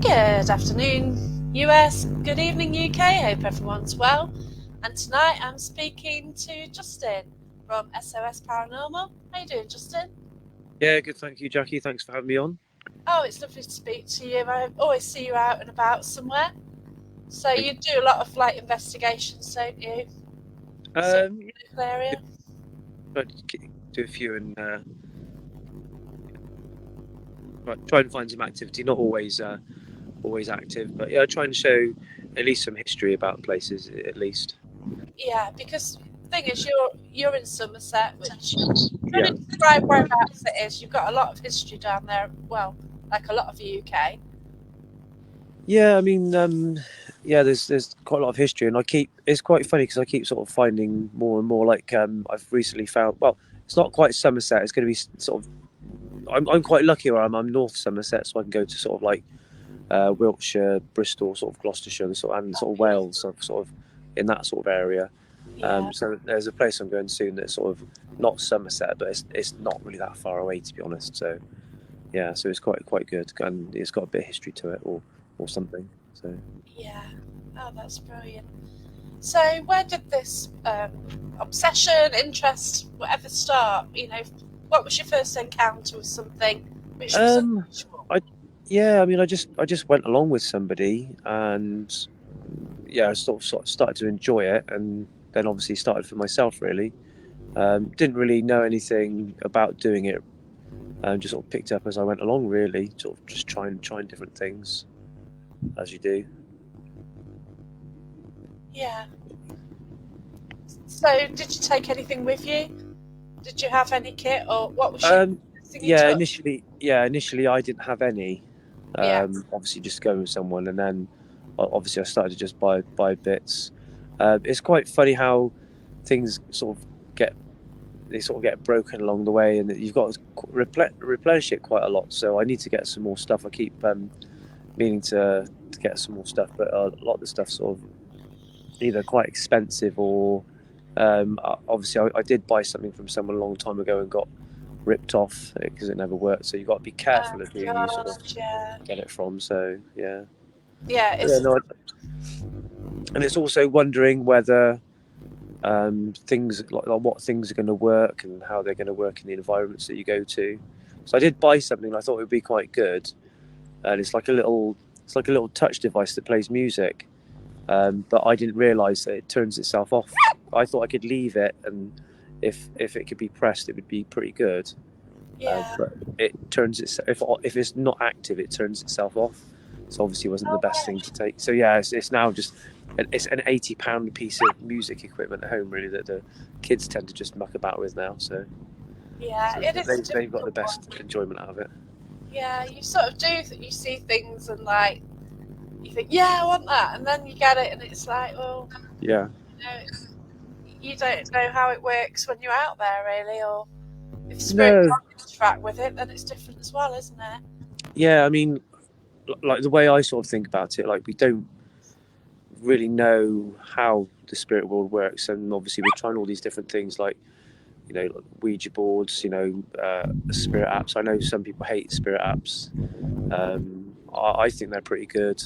Good afternoon, US. Good evening, UK. Hope everyone's well. And tonight I'm speaking to Justin from SOS Paranormal. How you doing, Justin? Yeah, good. Thank you, Jackie. Thanks for having me on. Oh, it's lovely to speak to you. I always see you out and about somewhere. So Thank you do a lot of like investigations, don't you? you. Sort of local Yeah, area. try to do a few and try and find some activity. Not always active, but yeah, I try and show at least some history about places. At least. Yeah, because the thing is, you're in Somerset, which trying Yeah. to describe whereabouts it is. You've got a lot of history down there. Well, like a lot of the UK. Yeah, I mean, yeah, there's quite a lot of history, and it's quite funny because I keep sort of finding more and more. Like, I've recently found. Well, it's not quite Somerset. It's going to be sort of. I'm quite lucky where I'm North Somerset, so I can go to sort of like Wiltshire, Bristol, sort of Gloucestershire, and sort of Wales, sort of in that sort of area. Yeah. So there's a place I'm going soon that's sort of not Somerset, but it's not really that far away to be honest. So yeah, so it's quite good, and it's got a bit of history to it, or something. So Yeah. Oh, that's brilliant. So, where did this obsession, interest, whatever start? What was your first encounter with something which was um, unusual? I yeah, I mean, I just went along with somebody, and yeah, I sort of started to enjoy it, and then obviously started for myself really. Didn't really know anything about doing it. Just sort of picked up as I went along, really, sort of just trying different things as you do. Yeah. So, did you take anything with you? Did you have any kit, or what was your Um, thing you took? initially I didn't have any. Yeah. Obviously, just going with someone, and then obviously I started to just buy bits. It's quite funny how things get sort of get broken along the way, and you've got to replenish it quite a lot. So I need to get some more stuff. I keep meaning to get some more stuff, but a lot of the stuff sort of either quite expensive or obviously I did buy something from someone a long time ago and got ripped off because it never worked. So you've got to be Oh careful of who you sort of gosh, yeah. get it from. So yeah, Yeah, but yeah, it's no, and it's also wondering whether things like what things are going to work and how they're going to work in the environments that you go to. So I did buy something I thought it would be quite good, and it's like a little touch device that plays music. But I didn't realise that it turns itself off. I thought I could leave it, and if it could be pressed, it would be pretty good. yeah. But it turns itself if it's not active, it turns itself off. So obviously, it wasn't the Oh best thing gosh. to take. So yeah, it's now just it's an £80 piece of music equipment at home, really, that the kids tend to just muck about with now. So Yeah, so it is a they've got the difficult best one. enjoyment out of it. Yeah, you sort of do that. You see things and like you think, yeah, I want that, and then you get it, and it's like, well, Yeah. it's you don't know how it works when you're out there, really, or if spirit No. can't interact with it, then it's different as well, isn't it? Yeah. I mean, like the way I sort of think about it, like we don't really know how the spirit world works, and obviously we're trying all these different things, like like Ouija boards, spirit apps. I know some people hate spirit apps. I think they're pretty good.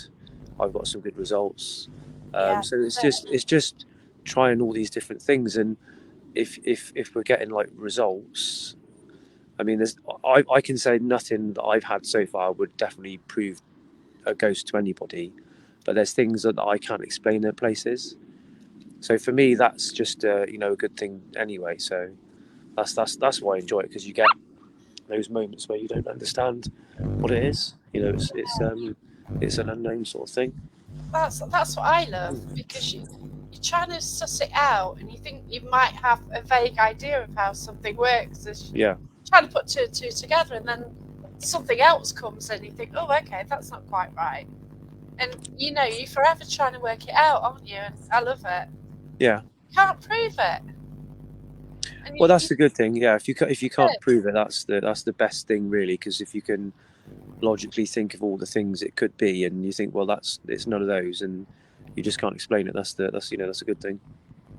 I've got some good results. Yeah, So it's but just it's just trying all these different things, and if we're getting like results, I mean, I can say nothing that I've had so far would definitely prove a ghost to anybody, but there's things that I can't explain their places. So for me, that's just a good thing anyway. So that's why I enjoy it, because you get those moments where you don't understand what it is. It's an unknown sort of thing. that's what I love because you're trying to suss it out, and you think you might have a vague idea of how something works. As Yeah, trying to put two and two together, and then something else comes, and you think, oh, okay, that's not quite right. And you're forever trying to work it out, aren't you? And I love it. yeah. You can't prove it, and Well, that's you the good thing. Yeah, if you can't it. prove it, that's the best thing, really. Because if you can logically think of all the things it could be, and you think, well, it's none of those, and you just can't explain it. That's a good thing.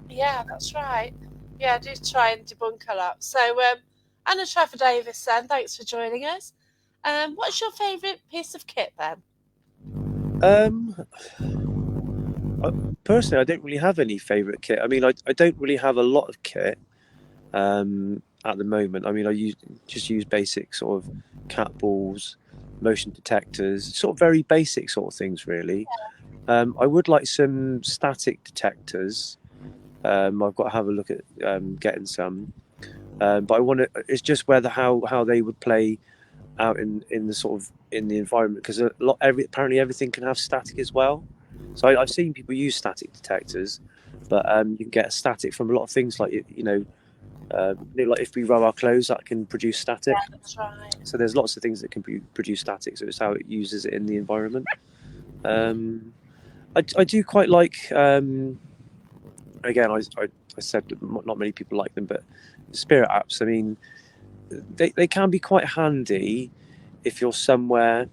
Yeah, that's right. Yeah, do try and debunk a lot. So, Anna Trevor Davis, then, thanks for joining us. What's your favourite piece of kit then? Um, Personally, I don't really have any favourite kit. I mean, I don't really have a lot of kit at the moment. I mean, just use basic sort of cat balls, motion detectors, sort of very basic sort of things, really. I would like some static detectors. I've got to have a look at getting some. But I want to. It's just whether how they would play out in the sort of in the environment, because apparently everything can have static as well. So I've seen people use static detectors, but you can get static from a lot of things like like if we rub our clothes, that can produce Yeah, static. that's right. So there's lots of things that can produce static. So it's how it uses it in the environment. Um, I do quite like. Again, I said that not many people like them, but spirit apps. I mean, they can be quite handy if you're somewhere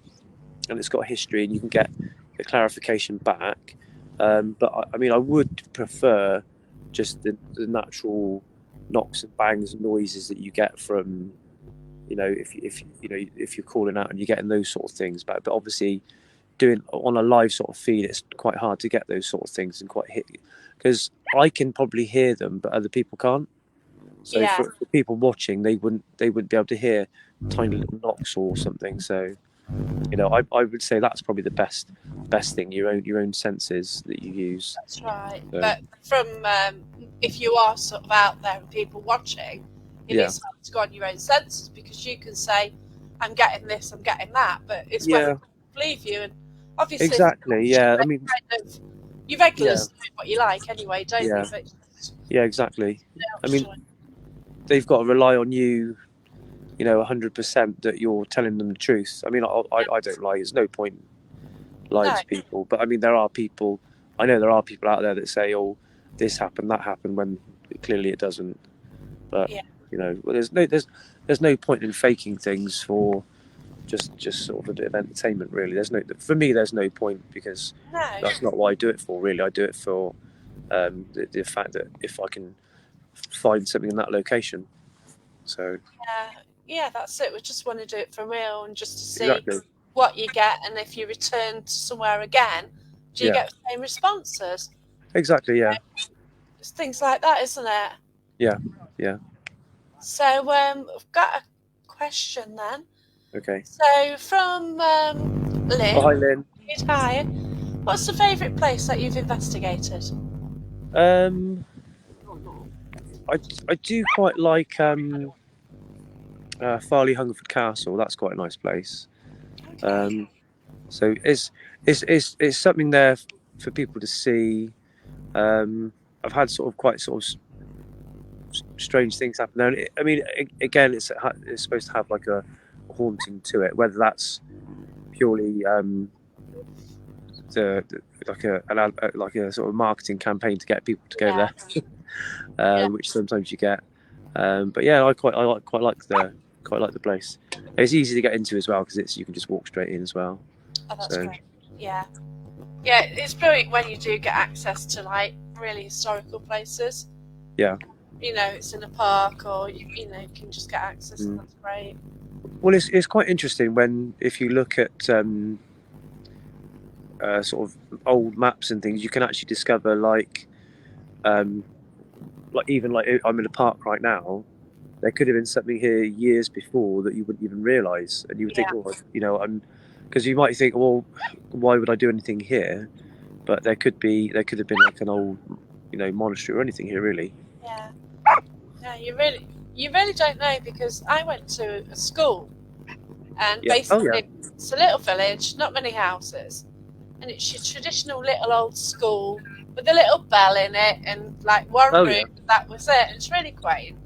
and it's got a history and you can get the clarification back. But I mean, I would prefer just the natural knocks and bangs and noises that you get from, if you're calling out and you're getting those sort of things back. But obviously, doing on a live sort of feed, it's quite hard to get those sort of things and quite hit, because I can probably hear them, but other people can't. So Yeah, for people watching, they wouldn't be able to hear tiny little knocks or something. So I would say that's probably the best thing, your own senses that you use. that's right. So But from if you are sort of out there and people watching, it yeah, is hard to go on your own senses, because you can say, "I'm getting this, I'm getting that," but it's whether yeah, people believe you. And obviously, if you're exactly. watching, Yeah, I they mean, kind of you regulars yeah, know what you like anyway, don't you? yeah, But yeah, exactly. it I helps mean, to they've got to rely on you, 100% that you're telling them the truth. I mean, I don't lie. There's no point lying no, to people. But I mean, there are people. I know there are people out there that say, "Oh, this happened, that happened," when clearly it doesn't. But yeah, well, there's no point in faking things for just sort of a bit of entertainment. Really, for me, there's no point, because no, that's not what I do it for. Really, I do it for the fact that if I can find something in that location. So yeah, yeah, that's it. We just want to do it for real and just to see exactly, what you get, and if you return to somewhere again, do you yeah, get the same responses? exactly, yeah, It's things like that, isn't it? yeah, yeah. So I've got a question then. Okay. So from Oh, hi, Lynn, Lynn. hi. What's the favourite place that you've investigated? Um, I I do quite like Farley Hungerford Castle. That's quite a nice place. Okay. Um, so it's something there for people to see. I've had sort of quite sort of strange things happen there. And I mean, again, it's supposed to have like a haunting to it. Whether that's purely the like a sort of marketing campaign to get people to go Yeah. there, Yeah. which sometimes you get. But yeah, quite like the place. It's easy to get into as well, because you can just walk straight in as well. Oh, that's So great. Yeah. Yeah, it's brilliant when you do get access to like really historical places. yeah. It's in a park, or you can just get access, and Mm. that's great. Well, it's quite interesting if you look at sort of old maps and things, you can actually discover um, even like I'm in a park right now. There could have been something here years before that you wouldn't even realise, and you would think, Yeah. oh, I'm because you might think, well, why would I do anything here? But there could have been like an old, monastery or anything here, really. Yeah. Yeah, you really don't know, because I went to a school, and Yeah. Oh yeah. basically it's a little village, not many houses, and it's your traditional little old school with a little bell in it, and like one Oh room, yeah. that was it. It's really quaint.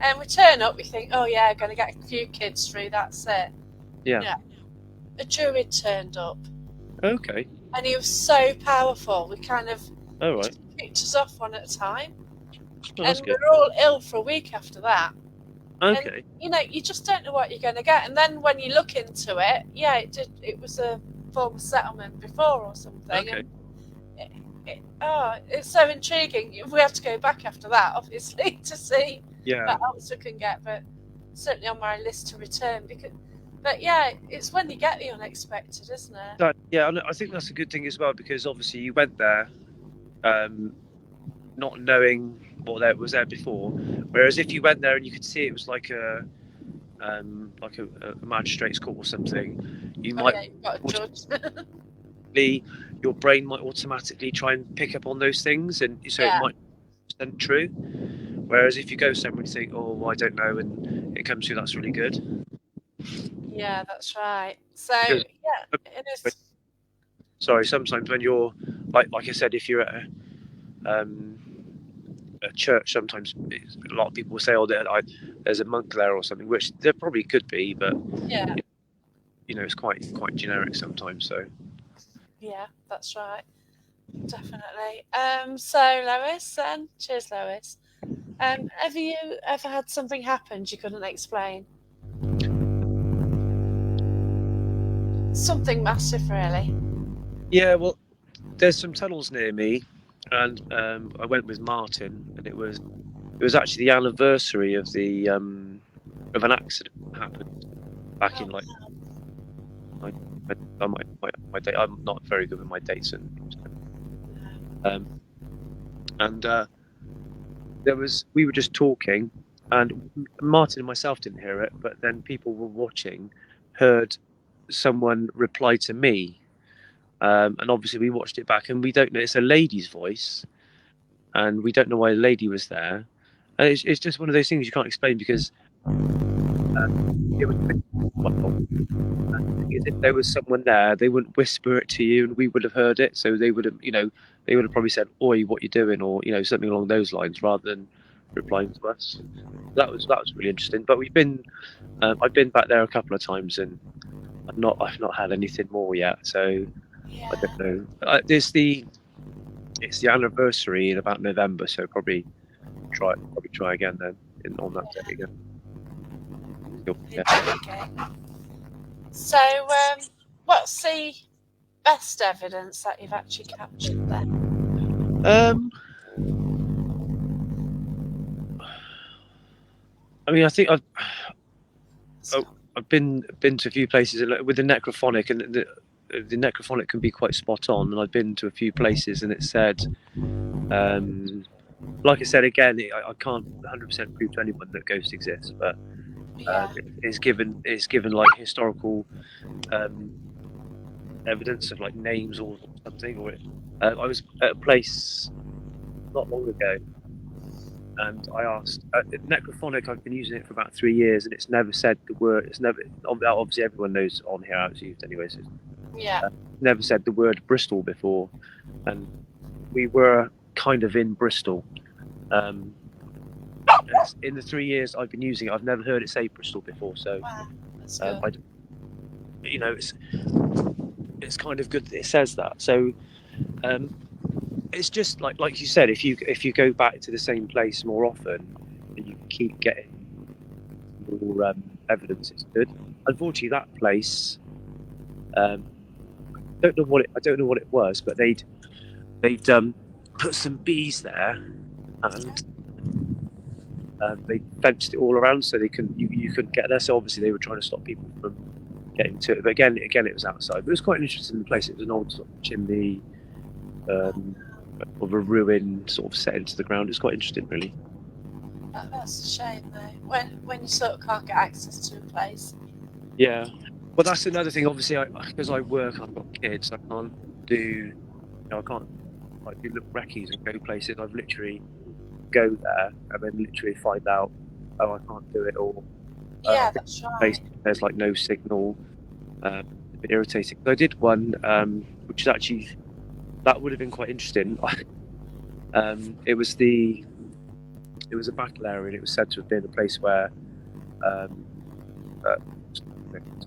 And we turn up, we think, oh yeah, going to get a few kids through, that's it. Yeah. No, a druid turned up, Okay. and he was so powerful. We kind of All he right. just picked us off one at a time, Oh, and that's we good. were all ill for a week after that. And Okay. you just don't know what you're going to get. And then when you look into it, yeah, it was a former settlement before or something. Okay. And it's so intriguing. We have to go back after that, obviously, to see Yeah. what else we can get. But certainly on my list to return, because But yeah, it's when you get the unexpected, isn't it? Yeah, and I think that's a good thing as well, because obviously you went there not knowing what there was there before. Whereas if you went there and you could see it was like a magistrate's court or something, you Oh might yeah, you've got a judge. your brain might automatically try and pick up on those things, and so it Yeah, might be true. Whereas if you go somewhere and think, oh, well, I don't know, and it comes through, that's really good. yeah, that's right. So Because yeah, it is. sorry, sometimes when you're like I said, if you're at a church, sometimes a lot of people will say, oh, there's a monk there or something, which there probably could be, but Yeah, it's quite generic sometimes. So yeah, that's right. Definitely. So Lois, then, cheers, Lois. Have you ever had something happen you couldn't explain? Something massive, really. yeah, well, there's some tunnels near me, and I went with Martin, and it was actually the anniversary of an accident that happened back Oh, in like my date. I'm not very good with my dates and things. Um, and we were just talking, and Martin and myself didn't hear it, but then people were watching heard someone reply to me, and obviously we watched it back, and we don't know, it's a lady's voice, and we don't know why the lady was there, and it's just one of those things you can't explain, because it was well, if there was someone there, they wouldn't whisper it to you, and we would have heard it. So they would have probably said, "Oi, what you doing?" or something along those lines, rather than replying to us. That was really interesting. But I've been back there a couple of times, and I've not had anything more yet. So I yeah, don't know. It's the anniversary in about November, so probably try again then on that day again. Yeah. okay. So, what's the best evidence that you've actually captured then? Um, I mean, I think I've been to a few places with the necrophonic, and the necrophonic can be quite spot on. And I've been to a few places, and it said, like I said again, I can't 100% prove to anyone that ghosts exist, but Yeah, it's given like historical evidence of like names or something. Or I was at a place not long ago, and I asked necrophonic. I've been using it for about 3 years, and it's never said the word. It's never obviously everyone knows on here how it's used anyway. So yeah, never said the word Bristol before, and we were kind of in Bristol. Um, in the 3 years I've been using it, I've never heard it say Bristol before. So wow, that's good. it's kind of good that it says that. So um, it's just like you said, if you go back to the same place more often, and you keep getting more evidence, it's good. Unfortunately, that place, I don't know what it was, but they'd put some bees there, and they fenced it all around so you couldn't get there. So obviously they were trying to stop people from getting to it. But again, it was outside. But it was quite an interesting place. It was an old sort of chimney of a ruin, sort of set into the ground. It's quite interesting, really. That's a shame, though. When you sort of can't get access to a place. Yeah. Well, that's another thing. Obviously, because I work, I've got kids. I can't I can't like do little recce's and go places. I've literally go there and then literally find out, oh, I can't do it, or Yeah, that's right. there's like no signal. A bit irritating. So I did one, which is actually that would have been quite interesting. It was a battle area, and it was said to have been a place where um, uh,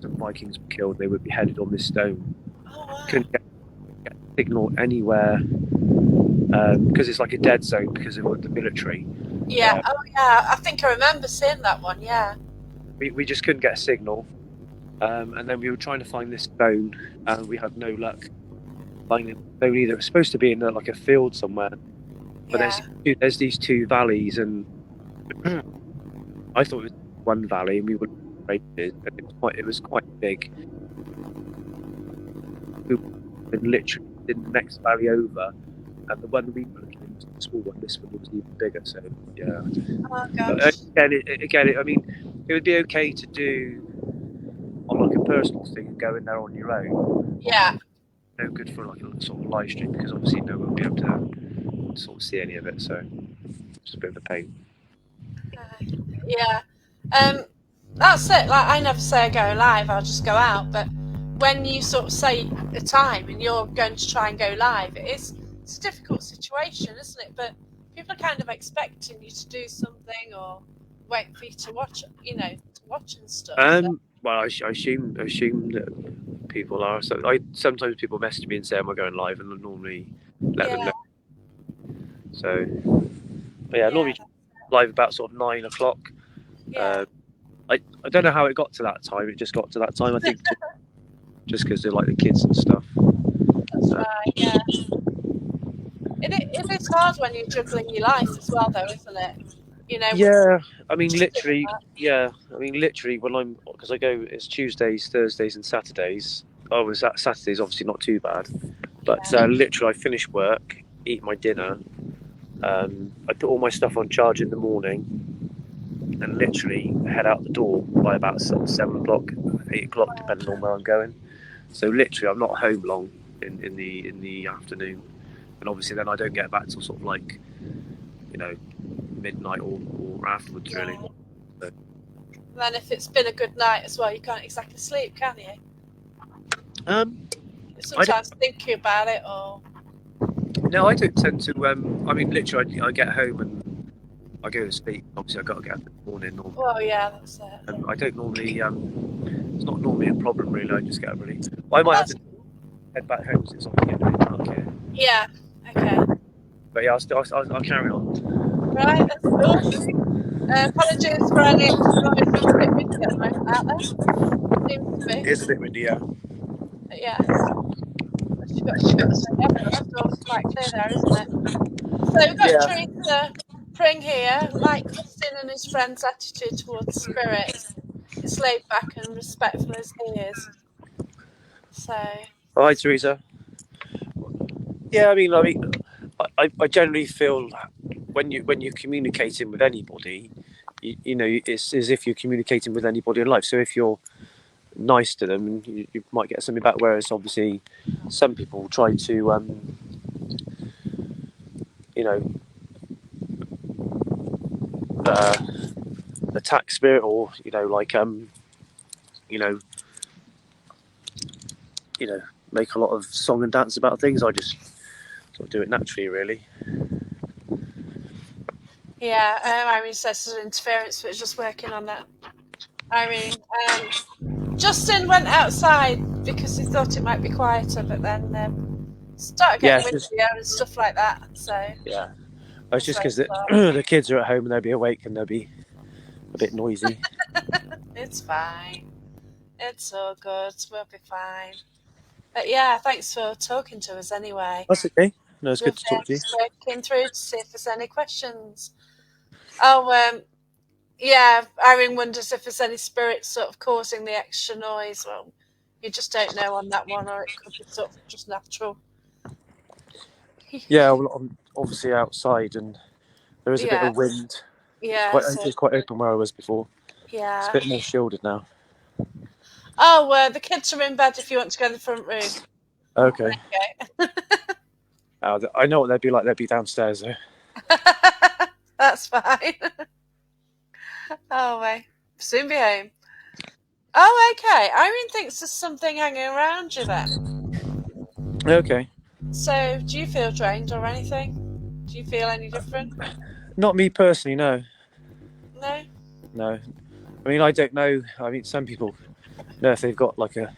some Vikings were killed. They were beheaded on this stone. Oh wow. Couldn't get signal anywhere because it's like a dead zone because of the military. Yeah. Oh yeah. I think I remember seeing that one. Yeah. We just couldn't get a signal, and then we were trying to find this stone, and we had no luck finding the stone either. It was supposed to be in like a field somewhere, but Yeah. there's these two valleys, and I thought it was one valley, and we were races, and it was quite big. And literally in the next valley over, and the one we were looking at was a small one. This one was even bigger. So yeah. Oh But gosh. again, I mean, it would be okay to do on like a personal thing and go in there on your own. Yeah. No good for like a sort of live stream because obviously no one will be able to sort of see any of it. So it's a bit of a pain. Yeah. That's it. Like I never say I go live, I'll just go out. But when you sort of say a time and you're going to try and go live, it's a difficult situation, isn't it? But people are kind of expecting you to do something or wait for you to watch, to watch and stuff. So Well, I assume that people are. So sometimes people message me and say, "Am I going live?" And I normally let them yeah, know. So, but yeah, yeah, normally live about sort of 9 o'clock. yeah. Uh, I don't know how it got to that time. It just got to that time. I think just because they're like the kids and stuff. That's right. Yeah. It is hard when you're juggling your life as well, though, isn't it? You know. Yeah, I mean, literally. Yeah, I mean, literally. When I'm because I go, it's Tuesdays, Thursdays, and Saturdays. Oh, was that Saturdays? Obviously not too bad. But Yeah. literally, I finish work, eat my dinner. I put all my stuff on charge in the morning, and literally head out the door by about 7 o'clock, 8 o'clock, depending on where I'm going. So literally, I'm not home long in the afternoon, and obviously then I don't get back till sort of like midnight or afterwards Yeah. really. So, And then if it's been a good night as well, you can't exactly sleep, can you? um, Sometimes thinking about it or. no, I don't tend to. I mean, literally, I get home and I go to sleep. Obviously, I got to get up in the morning. Oh yeah, that's it. I don't normally. It's not normally a problem really. I just get up really. I might have to head back home since I'm getting a bit dark here. Yeah. Okay. But yeah, I'll carry on. Right. That's cool. Apologies for any extra noise. It's a bit windy at the moment out there. Seems to be. It's a bit windy, yeah. But yeah. You've got everyone's door's quite clear there, isn't it? So we've got Yeah. Teresa Pring here. Like Justin and his friend's attitude towards spirits, it's laid back and respectful as he is. So. Oh, hi, Teresa. Yeah, I generally feel when you're communicating with anybody, you know, it's as if you're communicating with anybody in life. So if you're nice to them, you might get something back. Whereas obviously, some people try to, you know, uh, attack spirit, or you know, make a lot of song and dance about things. I just sort of do it naturally, really. Yeah, Irene says there's an interference, but it's just working on that. Irene, Justin went outside because he thought it might be quieter, but then started getting windier and stuff like that. So yeah, it's just because the kids are at home and they'll be awake and they'll be a bit noisy. It's fine. It's all good. We'll be fine. But yeah, thanks for talking to us anyway. That's okay. No, it's good to talk to you. Just working through to see if there's any questions. Oh, yeah, Irene wonders if there's any spirits sort of causing the extra noise. Well, you just don't know on that one, or it could be sort of just natural. Yeah, well, I'm obviously outside and there is a bit of wind. Yeah, It's quite open where I was before. Yeah. It's a bit more shielded now. Oh, the kids are in bed if you want to go in the front room. Okay. I know what they'd be like. They'd be downstairs though. That's fine. Oh, wait. Soon be home. Oh, okay. Irene thinks there's something hanging around you then. Okay. So, do you feel drained or anything? Do you feel any different? Not me personally, no. No? No. I mean, I don't know. I mean, some people know if they've got like a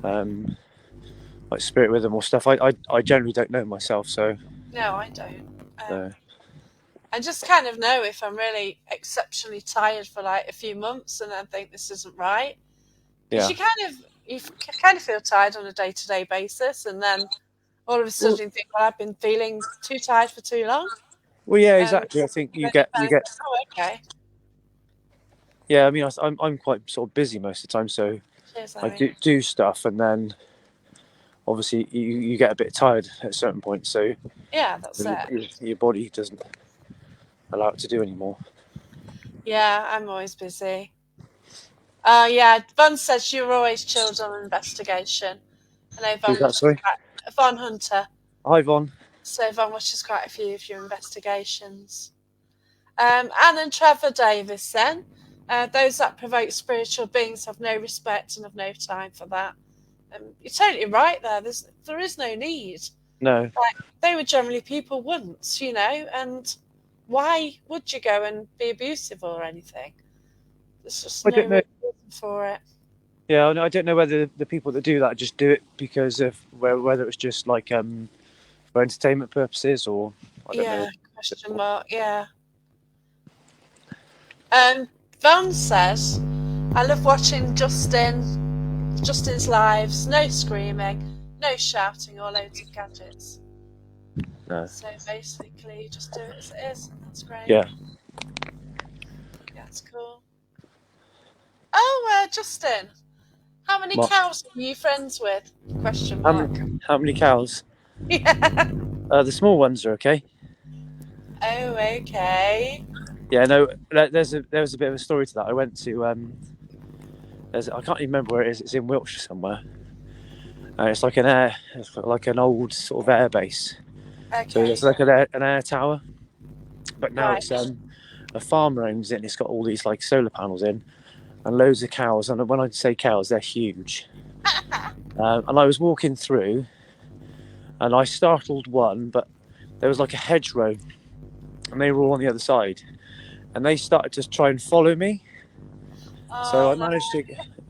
like spirit with them or stuff. I generally don't know myself, so. No, I don't. I just kind of know if I'm really exceptionally tired for like a few months and I think this isn't right. Because you kind of feel tired on a day-to-day basis, and then all of a sudden you think, well, I've been feeling too tired for too long. Well, yeah, exactly. I think you get. Oh, okay. Yeah, I mean, I'm quite sort of busy most of the time, so Cheers, I Larry. do stuff, and then obviously you get a bit tired at a certain point, so Yeah, that's it. your body doesn't allow it to do anymore. Yeah, I'm always busy. Yeah, Von says you were always chilled on investigation. I know Who's Von that? watches Sorry. Von Hunter. Hi, Von. So Von watches quite a few of your investigations. Anne and Trevor Davis then. Those that provoke spiritual beings have no respect and have no time for that. You're totally right there. There is no need. No, Like, they were generally people once, and why would you go and be abusive or anything? There's just I no don't know. reason for it. Yeah, I don't know whether the people that do that just do it because of whether it's just like for entertainment purposes, or I don't know. Yeah, question mark, yeah. Van says, I love watching Justin's lives. No screaming, no shouting or loads of gadgets. No. So basically, you just do it as it is, and that's great. Yeah. Yeah, it's cool. Oh, Justin, how many What? cows are you friends with? Question How mark. many, how many cows? Yeah. The small ones are okay. Oh, okay. Yeah, no. There's a bit of a story to that. I went to I can't even remember where it is. It's in Wiltshire somewhere. It's like an old sort of air base. So Okay. it's like an air tower, but now Right. it's a farmer owns it, and it's got all these like solar panels in and loads of cows. And when I say cows, they're huge. And I was walking through, and I startled one, but there was like a hedgerow, and they were all on the other side, and they started to try and follow me. So Oh, no.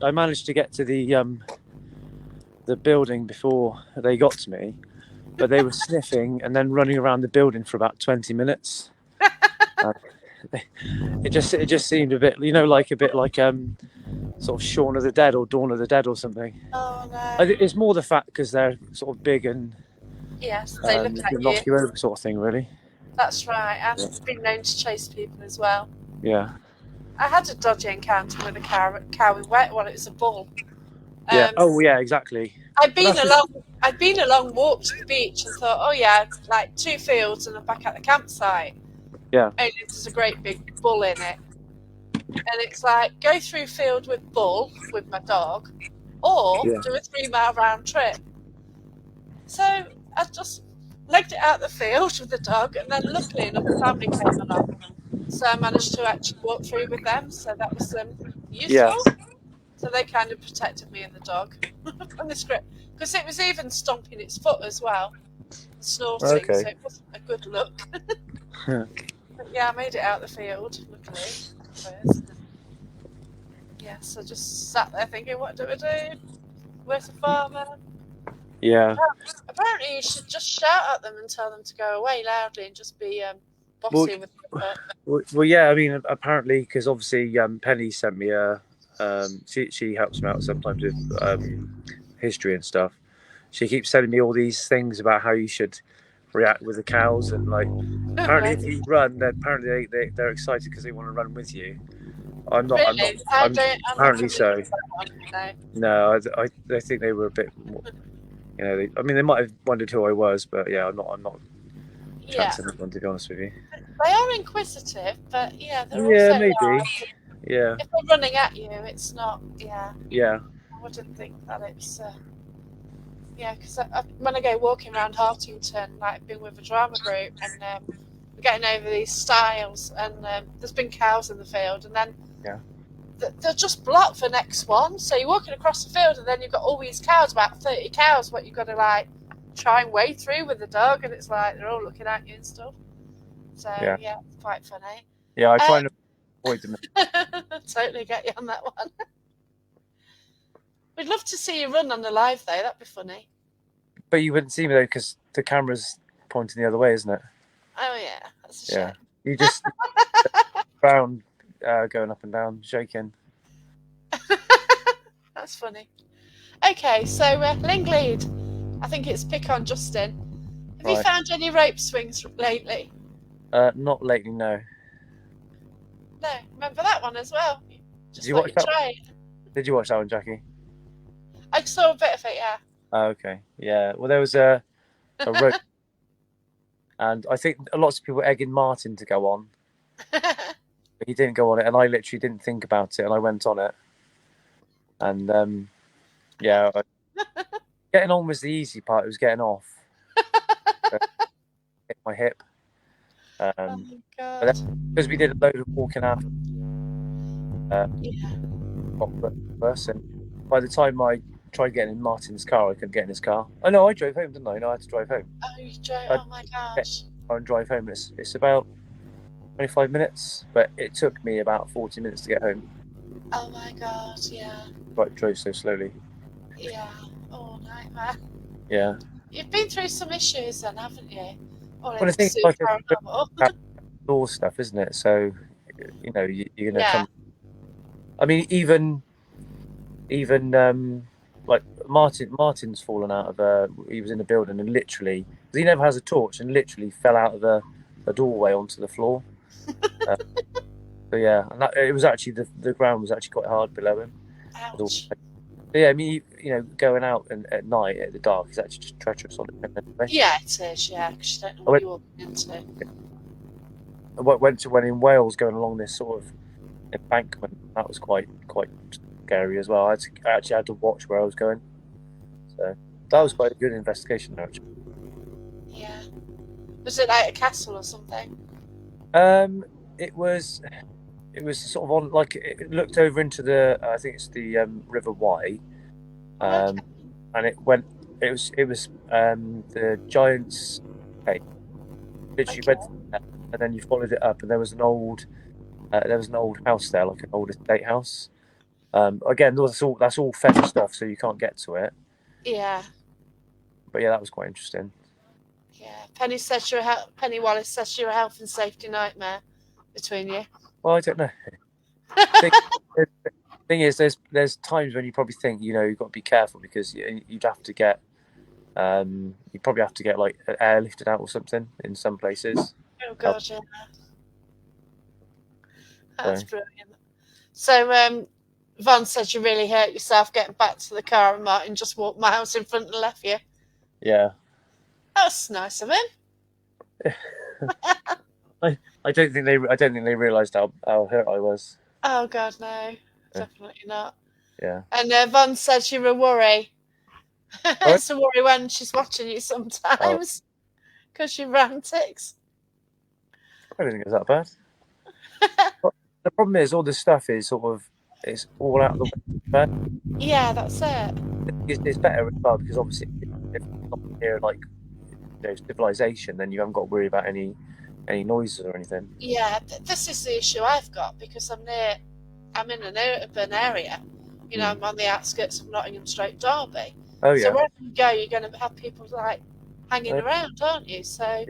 I managed to get to the building before they got to me, but they were sniffing and then running around the building for about 20 minutes. Uh, it just seemed a bit, like a bit like sort of Shaun of the Dead or Dawn of the Dead or something. Oh, I no. think it's more the fact because they're sort of big and Yes, they look can at you. knock you over, sort of thing, really. That's right. And Yeah. it's been known to chase people as well. Yeah. I had a dodgy encounter with a cow in wet. Well, it was a bull. Yeah. Um, Oh, yeah. Exactly. I'd But been that's just, along. I'd been a long walk to the beach and thought, oh yeah, like 2 fields and I'm back at the campsite. yeah. Only there's a great big bull in it, and it's like go through field with bull with my dog, or Yeah. do a 3 mile round trip. So I just legged it out the field with the dog, and then luckily enough, the family came along, so I managed to actually walk through with them. So that was Yeah. useful. So they kind of protected me and the dog from the script because it was even stomping its foot as well, snorting. Okay. So it wasn't a good look. But yeah, I made it out the field, luckily. First. Yes, I just sat there thinking, what do I do? Where's the farmer? Yeah. Apparently, you should just shout at them and tell them to go away loudly and just be Well, bossy with it. well, yeah. I mean, apparently, because obviously, Penny sent me a. She helps me out sometimes with history and stuff. She keeps sending me all these things about how you should react with the cows, and like apparently, Right. if you run, then apparently they're excited because they want to run with you. I'm not. I'm not. Really? I I'm don't. I'm not apparently convinced so. of that one. No. No, I think they were a bit more. I mean, they might have wondered who I was, but yeah, I'm not Yeah, chancing that one, to be honest with you. they are inquisitive, but yeah, they're Yeah, also maybe. large. Yeah, If they're running at you, it's not. Yeah, yeah, I wouldn't think that it's. Yeah, because when I go walking around Hartington, like being with a drama group, and we're getting over these stiles, and there's been cows in the field, and then yeah, they're just blocked for next one. So you're walking across the field, and then you've got all these cows, about 30 cows, what you've got to like try and wade through with the dog, and it's like they're all looking at you and stuff. So yeah. yeah, it's quite funny. Yeah, I try and avoid them. Totally get you on that one. We'd love to see you run on the live though. That'd be funny. But you wouldn't see me though because the camera's pointing the other way, isn't it? Oh yeah, that's a Yeah. shame. You just found going up and down, shaking. That's funny. Okay, so Linglead. I think it's pick on Justin. Have you Right. found any rope swings lately? Not lately, no. No, remember that one as well. Did Just you like watch a that? train. Did you watch that one, Jackie? I saw a bit of it, yeah. Oh, okay, yeah. Well, there was a road, and I think lots of people egging Martin to go on, but he didn't go on it, and I literally didn't think about it, and I went on it, and yeah, getting on was the easy part. It was getting off. Hit my hip. Oh Um, my but then, god. because we did a load of walking after, uh, Yeah. got worse, and by the time I tried getting in Martin's car, I couldn't get in his car. Oh no, I drove home, didn't I? No, I had to drive home. Oh, you drove. I had Oh my to get in gosh. the car and drive home. It's about 25 minutes, but it took me about 40 minutes to get home. Oh my god. Yeah. But I drove so slowly. Yeah. Oh, nightmare. Yeah. You've been through some issues then, haven't you? All in Well, I the think pursuit like of paranormal. outdoor stuff, isn't it? So, you're gonna Yeah. come. I mean, even like Martin's fallen out of a. He was in a building and literally, 'cause he never has a torch, and literally fell out of a doorway onto the floor. Uh, so yeah, and it was actually the ground was actually quite hard below him. With all- Ouch. But yeah, I mean, going out and at night at the dark is actually just treacherous on it anyway. Yeah, it is, yeah, because you don't know I what went, you're walking into. went to when in Wales going along this sort of embankment. That was quite scary as well. I actually had to watch where I was going. So that was Oh, quite a good investigation, actually. yeah. Was it like a castle or something? Um, it was it was sort of on like it looked over into the I think it's the River Wye, Oh, okay. and it was the Giant's Cave. Literally Okay. went there, and then you followed it up, and there was an old house there, like an old estate house. Again, that's all fetish stuff, so you can't get to it. Yeah. But yeah, that was quite interesting. Yeah. Penny Wallace says you're a health and safety nightmare between you. Well, I don't know. Thing, the thing is, there's times when you probably think you've got to be careful because you'd have to get you probably have to get like airlifted out or something in some places. Oh Oh, god, yeah. That's so brilliant. So, Von said you really hurt yourself getting back to the car, and Martin just walked miles in front and left you. yeah, That's nice of him. I don't think they realised how hurt I was. Oh god, no, Yeah, definitely not. yeah. And Von said you're a worry. Sorry? It's a worry when she's watching you Oh, sometimes because you're antics. I don't think it was that bad. But the problem is all this stuff is sort of it's all out of the way. But Yeah, that's it. it's better as well because obviously if it's not near like civilization, then you haven't got to worry about any noises or anything. Yeah, this is the issue I've got because I'm in an urban area. Mm. I'm on the outskirts of Nottingham Straight Derby. Oh So yeah. wherever you go, you're going to have people like hanging Uh, around, aren't you? So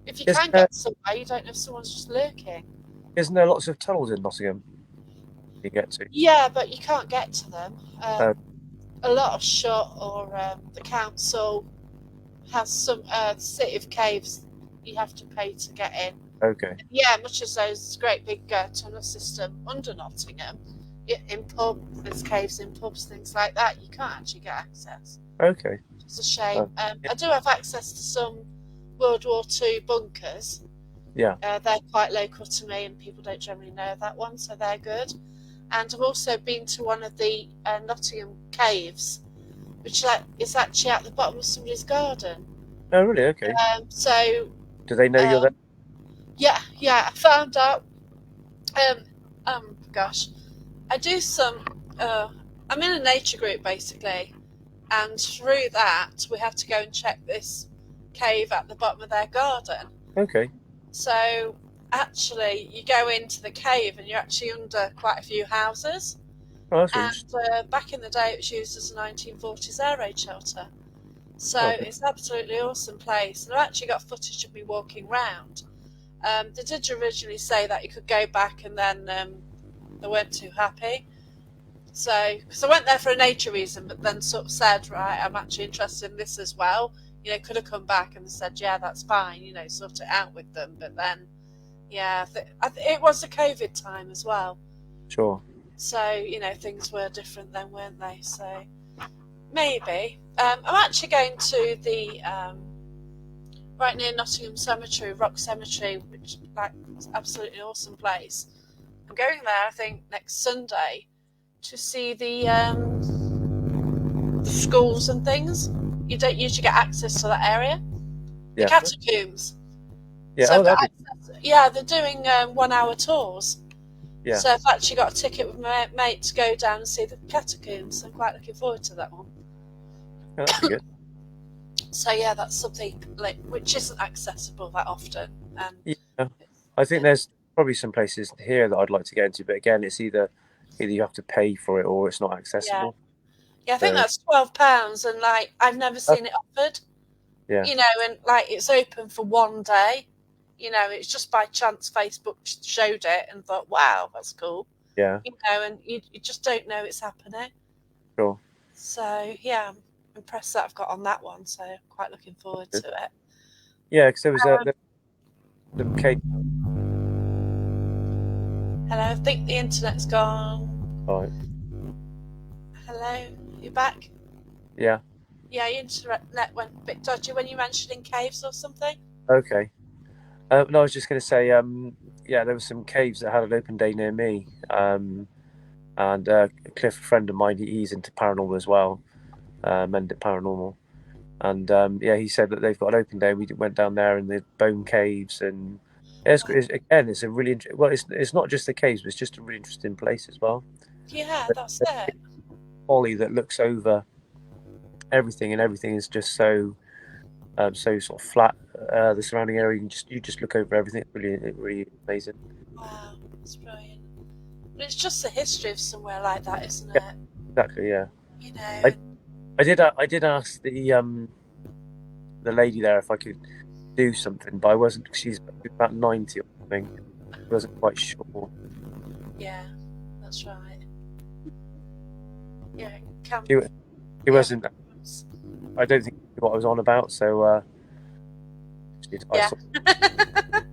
if you isn't can there, get somewhere, you don't know if someone's just lurking. isn't there lots of tunnels in Nottingham you get to? Yeah, but you can't get to them. Oh, A lot of shut, or the council has some City of Caves you have to pay to get in. okay, Yeah, much as those great big tunnel system under Nottingham, in there's caves in pubs, things like that. You can't actually get access. okay. It's a shame. Oh, yeah. I do have access to some World War II bunkers. Yeah. They're quite local to me, and people don't generally know that one, so they're good. And I've also been to one of the Nottingham caves, which is actually at the bottom of somebody's garden. Oh, really? Okay. So Do they know you're there? yeah, I found out. Gosh, I do some. I'm in a nature group basically, and through that we have to go and check this cave at the bottom of their garden. Okay. So actually, you go into the cave and you're actually under quite a few houses. Oh, that's really And interesting. back in the day, it was used as a 1940s air raid shelter. So Oh, it's an absolutely awesome place. And I've actually got footage of me walking round. They did originally say that you could go back, and then they weren't too happy. So, because I went there for a nature reason, but then sort of said, right, I'm actually interested in this as well. Could have come back and said, yeah, that's fine, sort it out with them. But then, yeah, it was a COVID time as well. sure. So, things were different then, weren't they? So maybe. I'm actually going to the right near Nottingham Cemetery, Rock Cemetery, which is absolutely awesome place. I'm going there, I think, next Sunday to see the schools and things. You don't usually get access to that area. The Yeah. catacombs. Yeah. So That'd be. yeah, they're doing 1 hour tours. Yeah. So I've actually got a ticket with my mate to go down and see the catacombs. I'm quite looking forward to that one. Yeah, that'd be good. So yeah, that's something which isn't accessible that often. And Yeah. I think there's probably some places here that I'd like to get into, but again, it's either you have to pay for it or it's not yeah, accessible. I think So that's £12, and I've never seen it offered. yeah. And it's open for one day. It's just by chance Facebook showed it and thought, wow, that's cool. Yeah. And you just don't know it's happening. Sure. So yeah, I'm impressed that I've got on that one. So quite looking forward to it. Yeah, because there was the case. Hello, I think the internet's gone. Right. Hello, you back? Yeah. Yeah, your internet went a bit dodgy when you mentioned in caves or something. Okay. No, I was just going to say, yeah, there were some caves that had an open day near me, and Cliff, a friend of mine, he's into paranormal as well, Mendip Paranormal, and yeah, he said that they've got an open day. We went down there in the bone caves, and again, it's a really well, it's not just the caves, but it's just a really interesting place as well. Yeah, that's it. Folly that looks over everything, and everything is just so so sort of flat. The surrounding area, you just look over everything. Really amazing. Wow, it's brilliant. But it's just the history of somewhere like that, isn't Yeah, it? exactly. Yeah. You know. I did ask the lady there if I could do something, but I wasn't. She's about 90 or something. I wasn't quite sure. Yeah, that's right. Yeah, can. He Yeah. wasn't. I don't think he knew what I was on about, so I Yeah. sort of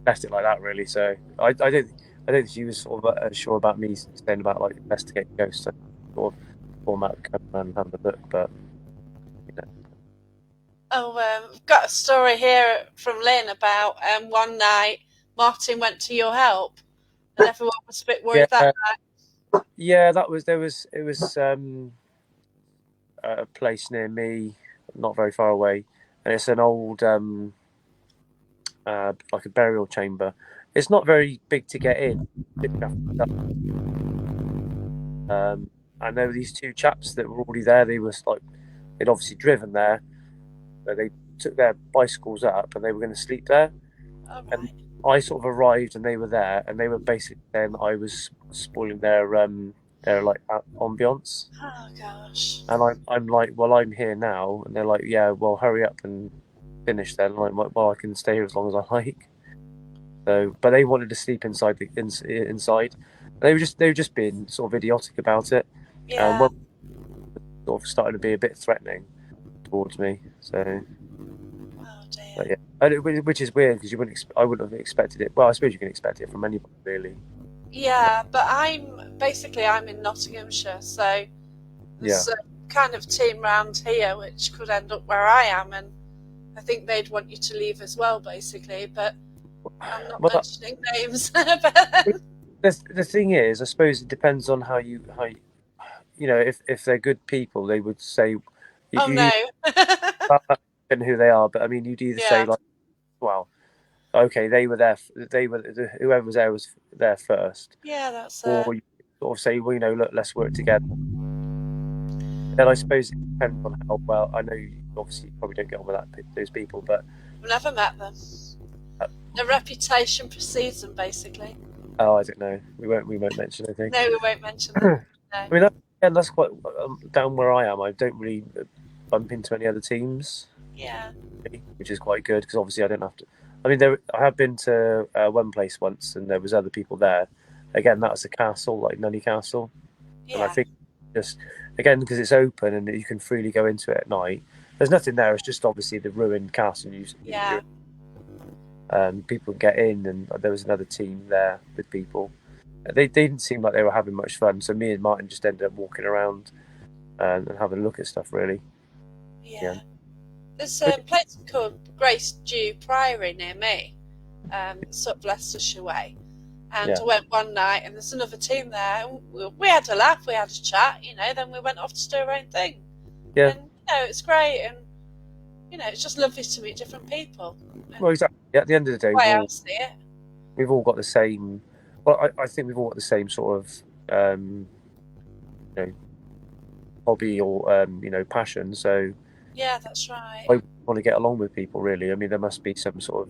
left it like that, really. So I don't think she was sort of sure about me saying about like investigating ghosts. So sort of format come around and have a look, but you know. Oh, I've got a story here from Lynn about one night Martin went to your help, and everyone was a bit worried that night. Yeah, there was a place near me, not very far away, and it's an old like a burial chamber. It's not very big to get in. And there were these two chaps that were already there. They was like they'd obviously driven there, so they took their bicycles up and they were going to sleep there. All And right. I sort of arrived and they were there, and they were basically saying that I was spoiling their like ambience. Oh gosh. And I'm like, well, I'm here now, and they're like, yeah, well, hurry up and finish then. And I'm like, well, I can stay here as long as I like. So, but they wanted to sleep inside inside. They were just being sort of idiotic about it, and Yeah. well, sort of starting to be a bit threatening towards me. So, Oh dear. but yeah, which is weird because I wouldn't have expected it. Well, I suppose you can expect it from anybody, really. Yeah, but I'm in Nottinghamshire, so Yeah. there's a kind of team round here which could end up where I am, and I think they'd want you to leave as well, basically. But I'm not Well, mentioning names. But the thing is, I suppose it depends on how you know if they're good people, they would say oh no. and who they are. But I mean, you'd either say Yeah. like, well, okay, they were there. They were whoever was there was there first, Yeah, that's it. or you sort of say, well, you know, look, let's work together. Then I suppose it depends on how well. I know you obviously probably don't get on with those people, but I've never met them. uh, The reputation precedes them, basically. oh, I don't know. We won't mention anything. No, we won't mention them. I No. mean, that's quite down where I am. I don't really bump into any other teams, Yeah. which is quite good because obviously I don't have to. I mean, I have been to one place once, and there was other people there. Again, that was a castle, like Nunny Castle, and I Yeah. think just again because it's open and you can freely go into it at night. There's nothing there. It's just obviously the ruined castle. Yeah. People get in, and there was another team there with people. they didn't seem like they were having much fun. So me and Martin just ended up walking around and having a look at stuff. Really, yeah, Yeah. There's but, a place called Grace Dew Priory near me, sort of Leicestershire way. And yeah, I went one night, and there's another team there. And we had a laugh, we had a chat, then we went off to do our own thing. yeah. And, it's great. And, it's just lovely to meet different people. And Well, exactly. At the end of the day, the way I see it. we've all got the same. Well, I think we've all got the same sort of you know, hobby or passion. So Yeah, that's right. I want to get along with people. Really, I mean, there must be some sort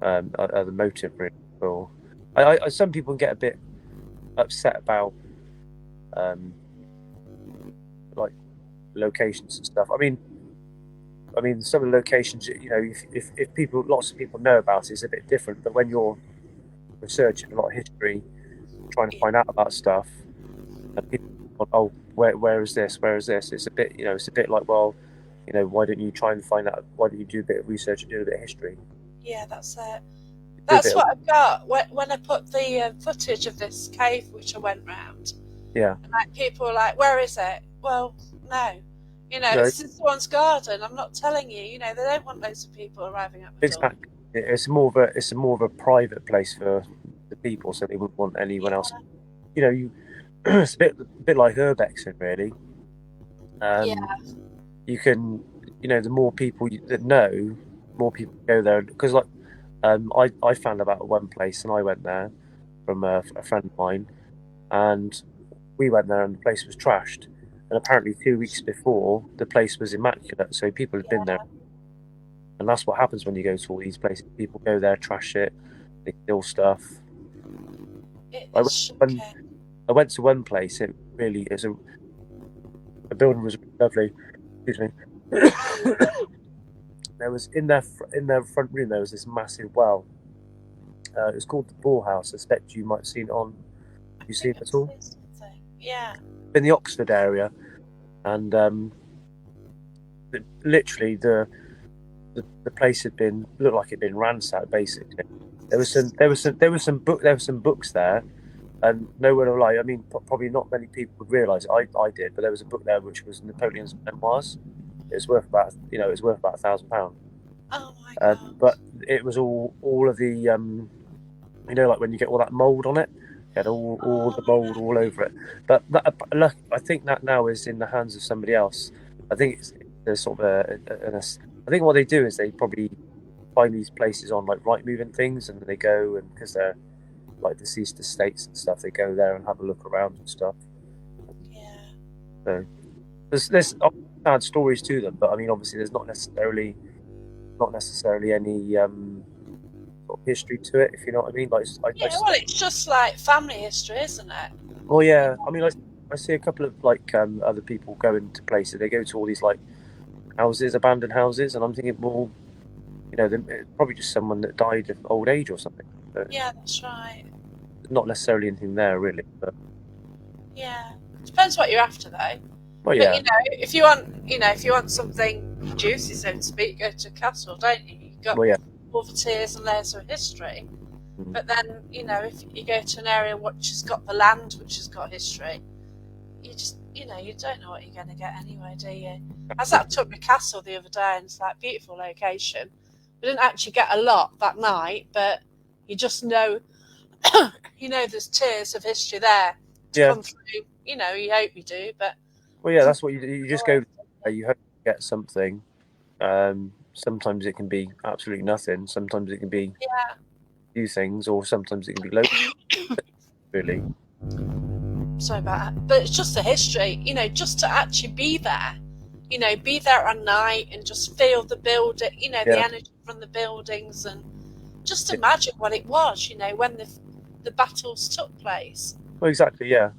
of other motive. Really, or some people can get a bit upset about um, like locations and stuff. I mean, some of the locations, if people, lots of people know about it, it's a bit different. But when you're researching a lot of history, trying to Yeah, find out about stuff, and people, oh, where is this? Where is this? It's a bit, it's a bit like, well, why don't you try and find out? Why don't you do a bit of research and do a bit of history? yeah, that's it. Do a That's bit of, what I've got. When I put the footage of this cave, which I went round, yeah, and like people were like, "Where is it?" Well, no, no, it's in someone's garden. I'm not telling you. They don't want loads of people arriving at the door. exactly. It's more of a private place for the people, so they wouldn't want anyone else. Yeah, You, it's a bit like urbexing, really. yeah, You can, the more people that know, more people go there. Because like, I found about one place and I went there from a friend of mine, and we went there and the place was trashed. And apparently, 2 weeks before, the place was immaculate. So people had been there, yeah. and that's what happens when you go to all these places. People go there, trash it, they steal stuff. I It's went, when shocking. I went to one place, it really is the building was lovely. Excuse me. There was in their front room there was this massive well. It was called the Ball House. I suspect you might have seen it on. I You seen think it I've at all? seen something. Yeah, In the Oxford area, and literally the place had been looked like it'd been ransacked. Basically, there was some books there, and no one will lie. I mean, probably not many people would realise. I did, but there was a book there which was Napoleon's memoirs. It was worth about it was worth about £1,000. oh my god. But it was all of the like when you get all that mold on it, you had all the Oh mold all over it. But look, I think that now is in the hands of somebody else. I think there's sort of I think what they do is they probably find these places on like Rightmove and things, and they go and because they're like deceased estates and stuff, they go there and have a look around and stuff. yeah. So there's sad stories to them, but I mean, obviously, there's not necessarily any sort of history to it, if you know what I mean. Like, Yeah, well, it's just like family history, isn't it? well, yeah. I mean, I see a couple of like other people going to places. They go to all these like houses, abandoned houses, and I'm thinking, well, they're probably just someone that died of old age or something. So Yeah, that's right. not necessarily anything there, really. But Yeah, depends what you're after, though. well, But yeah, if you want something juicy, so to speak, go to Castle, don't you? You've got well, yeah, all the tiers and layers of history. mm, But then, if you go to an area which has got the land, which has got history, you just, you don't know what you're going to get anyway, do you? I was at Tubby Castle the other day, and it's like beautiful location. We didn't actually get a lot that night, but you just know, there's tiers of history there to yeah. come through. You hope you do, but Well, yeah. That's what you do. You just go. always, You hope you get something. Sometimes it can be absolutely nothing. Sometimes it can be yeah, a few things, or sometimes it can be loads. Really, sorry about that. But it's just the history, just to actually be there, be there at night and just feel the building, the yeah. energy from the buildings, and just imagine what it was, when the battles took place. Well, exactly. Yeah,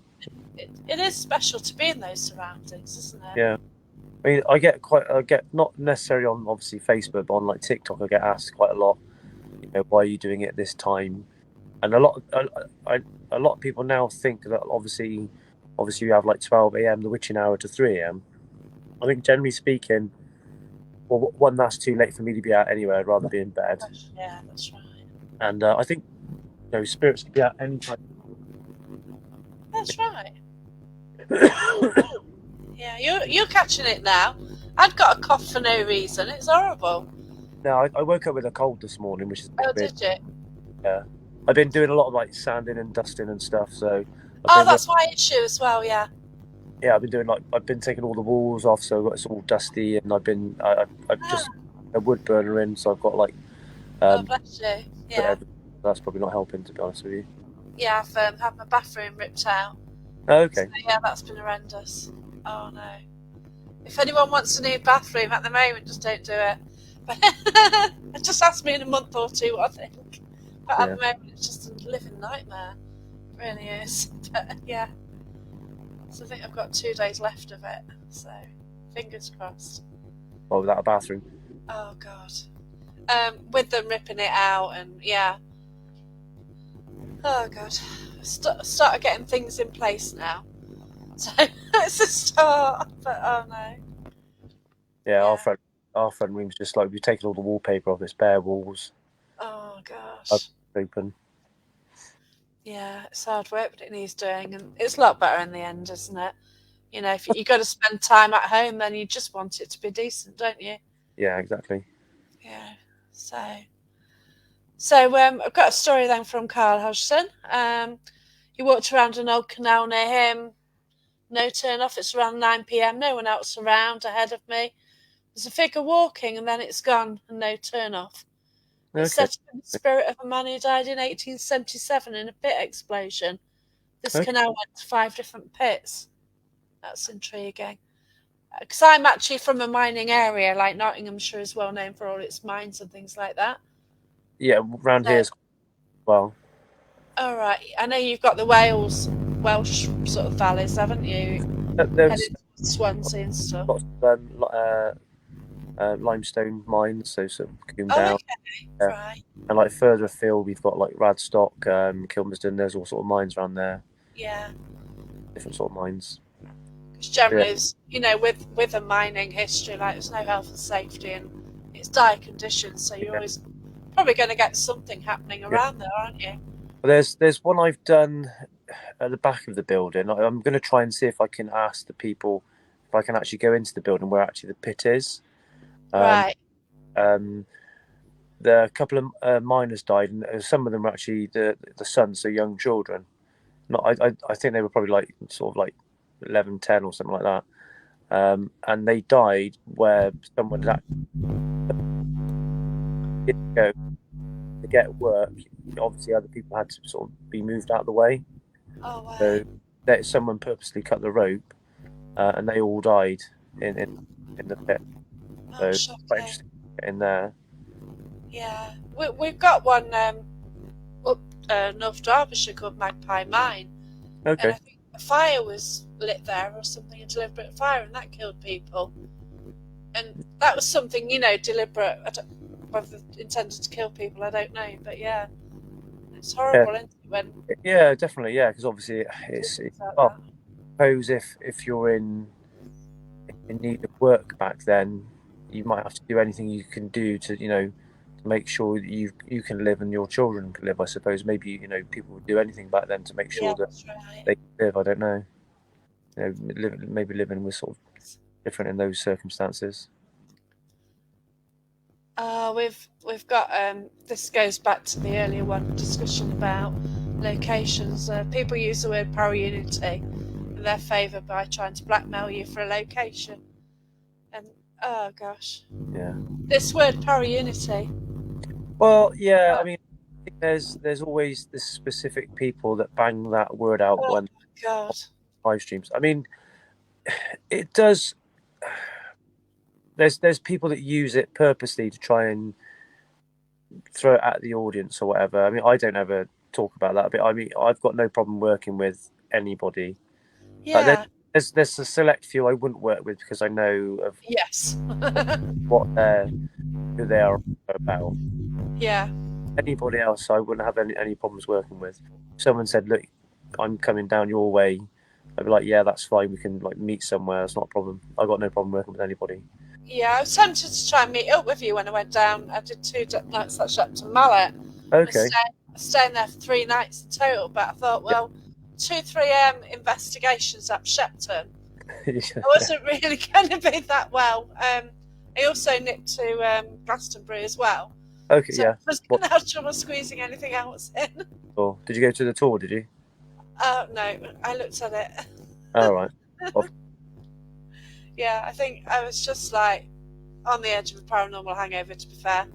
It is special to be in those surroundings, isn't it? yeah. I mean, I get not necessarily on obviously Facebook, but on like TikTok, I get asked quite a lot. Why are you doing it at this time? And a lot of people now think that obviously you have like 12 a.m. the witching hour to 3 a.m. I think generally speaking, well, one, that's too late for me to be out anyway. I'd rather be in bed. Yeah, that's right. And I think spirits can be out anytime. that's right. Yeah, you're catching it now. I've got a cough for no reason. It's horrible. No, I woke up with a cold this morning, which is a bit Oh, weird. did you? Yeah, I've been doing a lot of like sanding and dusting and stuff. So I've Oh, been that's why it's you as well. Yeah. yeah, I've been doing like I've been taking all the walls off, so it's all dusty, and I've Ah, just a wood burner in, so I've got like oh, um bless you. put Yeah. everything. That's probably not helping, to be honest with you. Yeah, I've had my bathroom ripped out. Oh, So, okay. yeah, that's been horrendous. Oh, no. If anyone wants a new bathroom at the moment, just don't do it. But just ask me in a month or two what I think. But at Yeah. the moment, it's just a living nightmare. It really is. But, yeah. So I think I've got 2 days left of it. So fingers crossed. Well, without a bathroom. Oh, God. With them ripping it out and, yeah. Oh, God. Started getting things in place now. So it's a start. But, oh, no. Yeah, Yeah. our front room's just like we've taken all the wallpaper off. It's bare walls, Oh, up, gosh. open. Yeah, it's hard work, but it needs doing, and it's a lot better in the end, isn't it? You know, if you got to spend time at home, then you just want it to be decent, don't you? Yeah, exactly. Yeah. So I've got a story then from Carl Hodgson. He walked around an old canal near him. No turn off. It's around 9 p.m. No one else around ahead of me. There's a figure walking, and then it's gone, and no turn off. It's Okay, said to be the spirit of a man who died in 1877 in a pit explosion. This okay. canal went to 5 different pits. That's intriguing. Because I'm actually from a mining area, like Nottinghamshire is well known for all its mines and things like that. Yeah, round So, here as well. all right. I know you've got the Welsh sort of valleys, haven't you? There's Headed towards Swansea and stuff. lots of limestone mines, so sort of Coombe Oh, Down, okay. yeah. Right. And like further afield, we've got like Radstock, Kilmersdon. There's all sort of mines around there, Yeah. different sort of mines. Because Yeah, generally, with a mining history, like there's no health and safety and it's dire conditions, so you're yeah, always probably going to get something happening yeah. around there, aren't you? Well, there's one I've done at the back of the building. I'm going to try and see if I can ask the people if I can actually go into the building where actually the pit is. Um, Right. um, a couple of miners died, and some of them were actually the sons, so young children. Not, I think they were probably like sort of like 11, 10 or something like that. And they died where someone had actually go to get work. Obviously, other people had to sort of be moved out of the way. Oh, wow. So that someone purposely cut the rope, and they all died in the pit. Oh, So quite shocking. interesting to get in there. Yeah. We've got one up North Derbyshire called Magpie Mine, and I Okay. think a fire was lit there or something, a deliberate fire, and that killed people. And that was something, deliberate. Whether intended to kill people, I don't know. But yeah, it's Yeah, horrible, isn't it, when yeah, definitely, yeah, because obviously things like well, that. I suppose if you're in need of work back then, you might have to do anything you can do to to make sure that you can live and your children can live. I suppose maybe people would do anything back then to make Yeah, sure that that's right. they can live. I don't know. Maybe living was sort of different in those circumstances. We've got this goes back to the earlier one discussion about locations. People use the word power unity in their favour by trying to blackmail you for a location. And oh gosh, Yeah. this word power unity. Well, yeah. I Oh, mean, I think there's always this specific people that bang that word out oh when my god. live streams. I mean, it does. There's people that use it purposely to try and throw it at the audience or whatever. I mean, I don't ever talk about that, but I mean, I've got no problem working with anybody. Like Yeah. there's a select few I wouldn't work with because I know Yes. what who they are about. Yeah. Anybody else, I wouldn't have any problems working with. If someone said, "Look, I'm coming down your way," I'd be like, "Yeah, that's fine. We can like meet somewhere. It's not a problem. I got no problem working with anybody." Yeah, I was tempted to try and meet up with you when I went down. I did 2 nights actually up to Mallet. I was Okay. staying there for 3 nights in total, but I thought, Yeah. well, 2-3 a.m. investigations at Shepton. Yeah. I wasn't really going to be that well. I also nipped to Glastonbury as well, Okay, so I yeah. was What going to have trouble squeezing anything else in. tour? Did you go to the tour? Did you? Oh no, I looked at it. Oh, right. Well, Yeah, I think I was just like on the edge of a paranormal hangover, to be fair.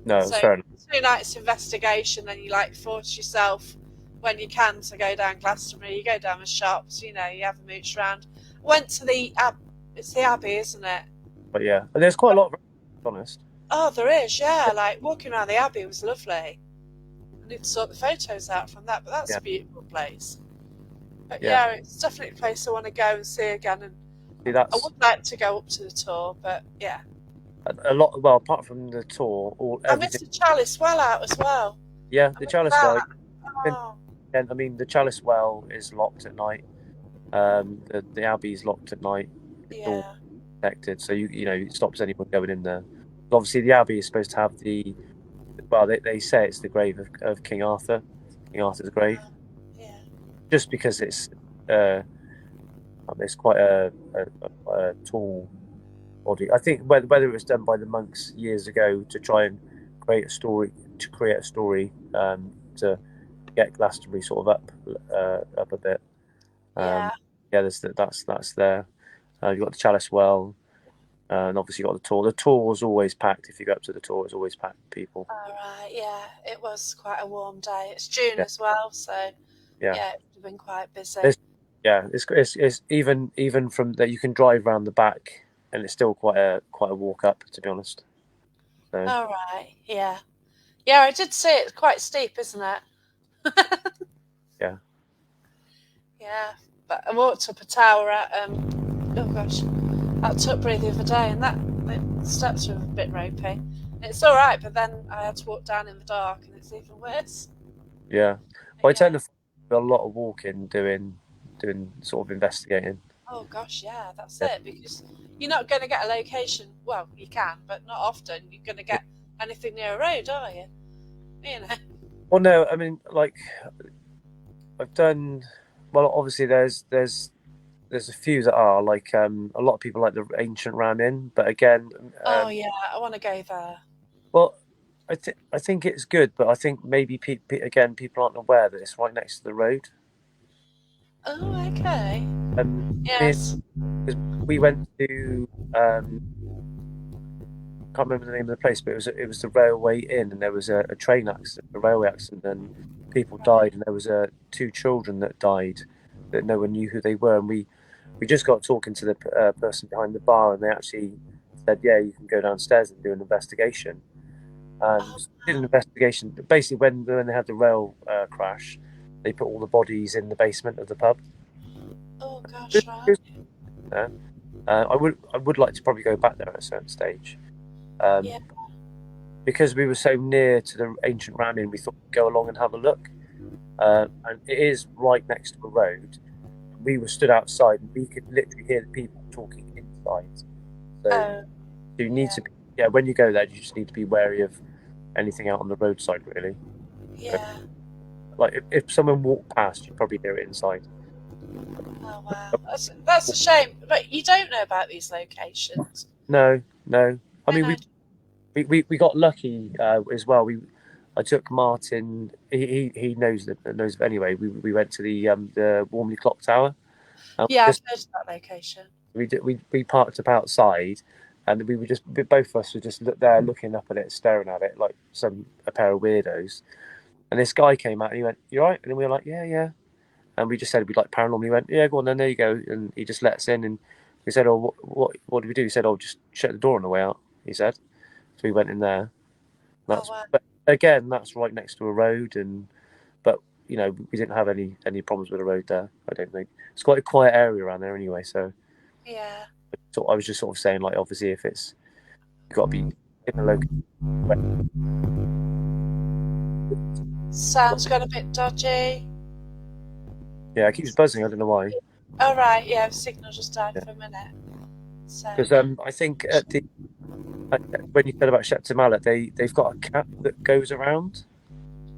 no, it's So fair enough. 2 nights investigation, then you like force yourself when you can to go down Glastonbury. You go down the shops, you have a mooch round. Went to it's the Abbey, isn't it? But yeah, and there's quite a lot of, to be honest. Oh, there is, yeah. Like walking around the Abbey was lovely. I need to sort the photos out from that, but that's Yeah. a beautiful place. But Yeah. it's definitely a place I want to go and see again. And See, I that's would like to go up to the tour, but yeah. a lot. Well, apart from the tour, I everything. missed the Chalice Well out as well. Yeah, I the missed Chalice Well. that. Oh, And I mean, the Chalice Well is locked at night. The Abbey's locked at night. It's all yeah. protected, so it stops anyone going in there. Obviously, the Abbey is supposed to have they say it's the grave of King Arthur, King Arthur's grave, Yeah. just because it's quite a tall body. I think whether it was done by the monks years ago to try and create a story to get Glastonbury sort of up a bit. Yeah. Yeah, that's there. You've got the Chalice Well, and obviously you've got the tour. The tour is always packed. If you go up to the tour, it's always packed with people. All right. Yeah. It was quite a warm day. It's June Yeah. as well, so Yeah, it would have been quite busy. it's even from that you can drive around the back, and it's still quite a walk up, to be honest. So All right. Yeah. Yeah, I did see it. It's quite steep, isn't it? yeah, Yeah. But I walked up a tower at Tutbury the other day, and the steps were a bit ropey. It's all right, but then I had to walk down in the dark, and it's even worse. yeah. Well, I tend to do a lot of walking, doing sort of investigating. Oh gosh, yeah, that's Yeah. it. Because you're not going to get a location. Well, you can, but not often. You're going to get anything near a road, are you? You know. Well, no, I mean, like I've done. Well, obviously, there's a few that are like a lot of people like the ancient Ram Inn, but again, Oh yeah, I want to go there. well, I think it's good, but I think maybe again people aren't aware that it's right next to the road. Oh, okay. Me Yes. we went to can't remember the name of the place, but it was the Railway Inn, and there was a train accident, a railway accident, and people died, and there was two children that died that no one knew who they were, and we just got talking to the person behind the bar, and they actually said, yeah, you can go downstairs and do an investigation. And Oh, did an investigation. Basically, when they had the rail crash, they put all the bodies in the basement of the pub. oh gosh, right. I would like to probably go back there at a certain stage. Yeah. Because we were so near to the ancient Ram Inn, we thought we'd go along and have a look. And it is right next to a road. We were stood outside, and we could literally hear the people talking inside. So you need to be, when you go there, you just need to be wary of anything out on the roadside, really. Yeah. Like if someone walked past, you'd probably hear it inside. Oh wow, that's a shame. But you don't know about these locations. No. I mean, No. we got lucky as well. I took Martin. He knows anyway. We went to the Warmley Clock Tower. Yeah, I've heard of that location. We parked up outside, and both of us were just there looking up at it, staring at it like a pair of weirdos. And this guy came out and he went, "You all right?" And we were like, "Yeah." And we just said we'd like paranormal. He went, "Yeah, go on then. There you go." And he just let us in. And we said, "Oh, what did we do?" He said, "Oh, just shut the door on the way out." He said. So we went in there. But again, that's right next to a road, but we didn't have any problems with the road there. I don't think it's quite a quiet area around there anyway. So yeah. So I was just sort of saying, like, obviously, if you've got to be in a local. Sounds got a bit dodgy. Yeah, it keeps buzzing. I don't know why. Oh right, yeah. The signal just died for a minute. Because I think when you said about Shepton Mallet, they've got a cap that goes around.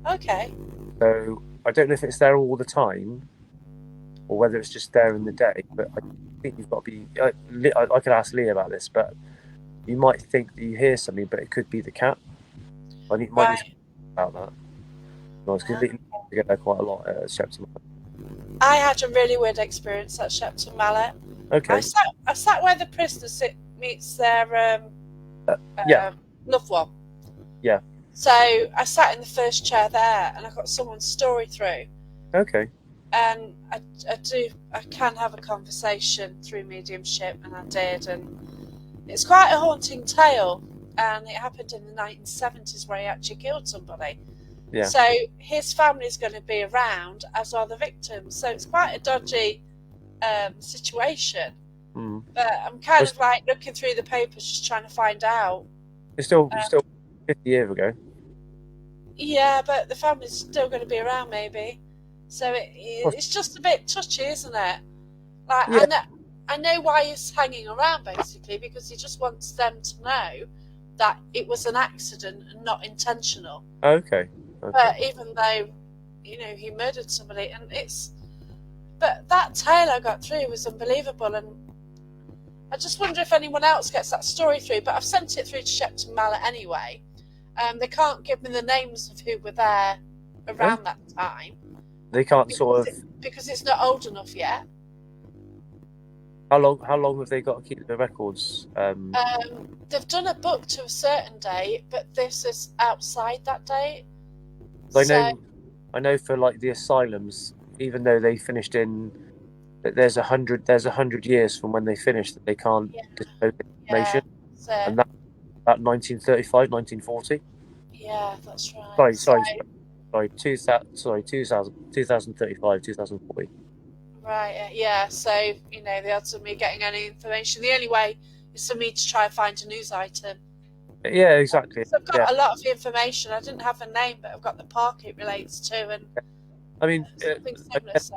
Okay. So I don't know if it's there all the time, or whether it's just there in the day. But I think you've got to be. I could ask Lee about this, but you might think that you hear something, but it could be the cat. Might need to Right. about that. Because Lee get there quite a lot at Shepton. I had a really weird experience at Shepton Mallet. I Okay. sat where the prisoner meets their Yeah. loved one. Yeah. So I sat in the first chair there, and I got someone's story through. Okay. And I can have a conversation through mediumship, and I did, and it's quite a haunting tale. And it happened in the 1970s where he actually killed somebody. Yeah. So his family is going to be around, as are the victims. So it's quite a dodgy situation. Mm. But I'm kind of like looking through the papers, just trying to find out. It's still 50 years ago. Yeah, but the family's still going to be around, maybe. So it's just a bit touchy, isn't it? Like, Yeah. I know why he's hanging around, basically, because he just wants them to know that it was an accident and not intentional. Okay. But even though, he murdered somebody, but that tale I got through was unbelievable, and I just wonder if anyone else gets that story through. But I've sent it through to Shepton Mallet anyway. They can't give me the names of who were there around that time. They can't because it's not old enough yet. How long have they got to keep the records? They've done a book to a certain date, but this is outside that date. I know for like the asylums, even though they finished in, there's 100 years from when they finished that they can't disclose information, and that 1935, 1940. Yeah, that's right. Sorry, 2035, 2040. Right, yeah. So, the odds of me getting any information, the only way is for me to try and find a news item. Yeah, exactly. So I've got a lot of information. I didn't have a name, but I've got the park it relates to, and I mean, something similar. So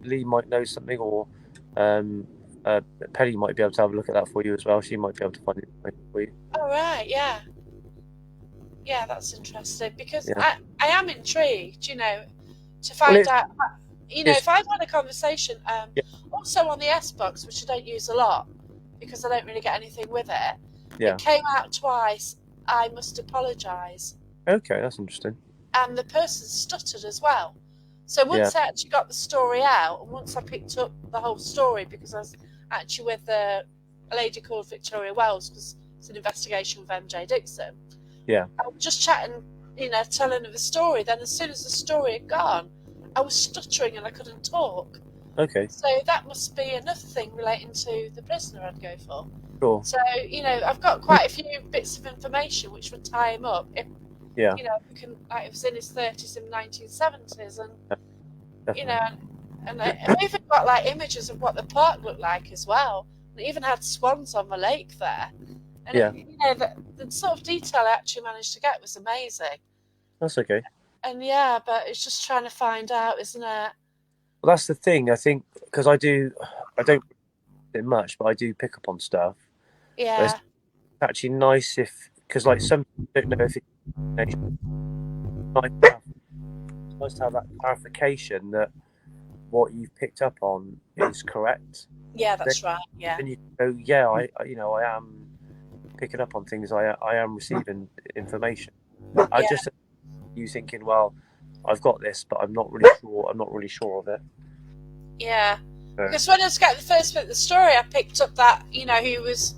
Lee might know something, or Penny might be able to have a look at that for you as well. She might be able to find it for you. Oh, right, yeah. Yeah, that's interesting, because I am intrigued, to find out. If I've had a conversation, also on the S box, which I don't use a lot because I don't really get anything with it. Yeah. It came out twice. I must apologise. Okay, that's interesting. And the person stuttered as well. So once I actually got the story out, and once I picked up the whole story, because I was actually with a lady called Victoria Wells, because it's an investigation with MJ Dixon. Yeah. I was just chatting, telling her the story. Then as soon as the story had gone, I was stuttering and I couldn't talk. Okay. So that must be another thing relating to the prisoner I'd go for. Sure. So, I've got quite a few bits of information which would tie him up. If, we can, like, it was in his 30s in the 1970s, and, and I've even got, like, images of what the park looked like as well. And it even had swans on the lake there. And, the sort of detail I actually managed to get was amazing. That's okay. And, but it's just trying to find out, isn't it? Well, that's the thing, I think, because I don't do much, but I do pick up on stuff. Yeah. It's actually nice because like some people don't know if it's nice to have that clarification that what you've picked up on is correct. Yeah, that's right. Yeah. And you go, I am picking up on things. I am receiving information. I just you thinking, well, I've got this, but I'm not really sure. I'm not really sure of it. Yeah, because when I was getting the first bit of the story, I picked up that he was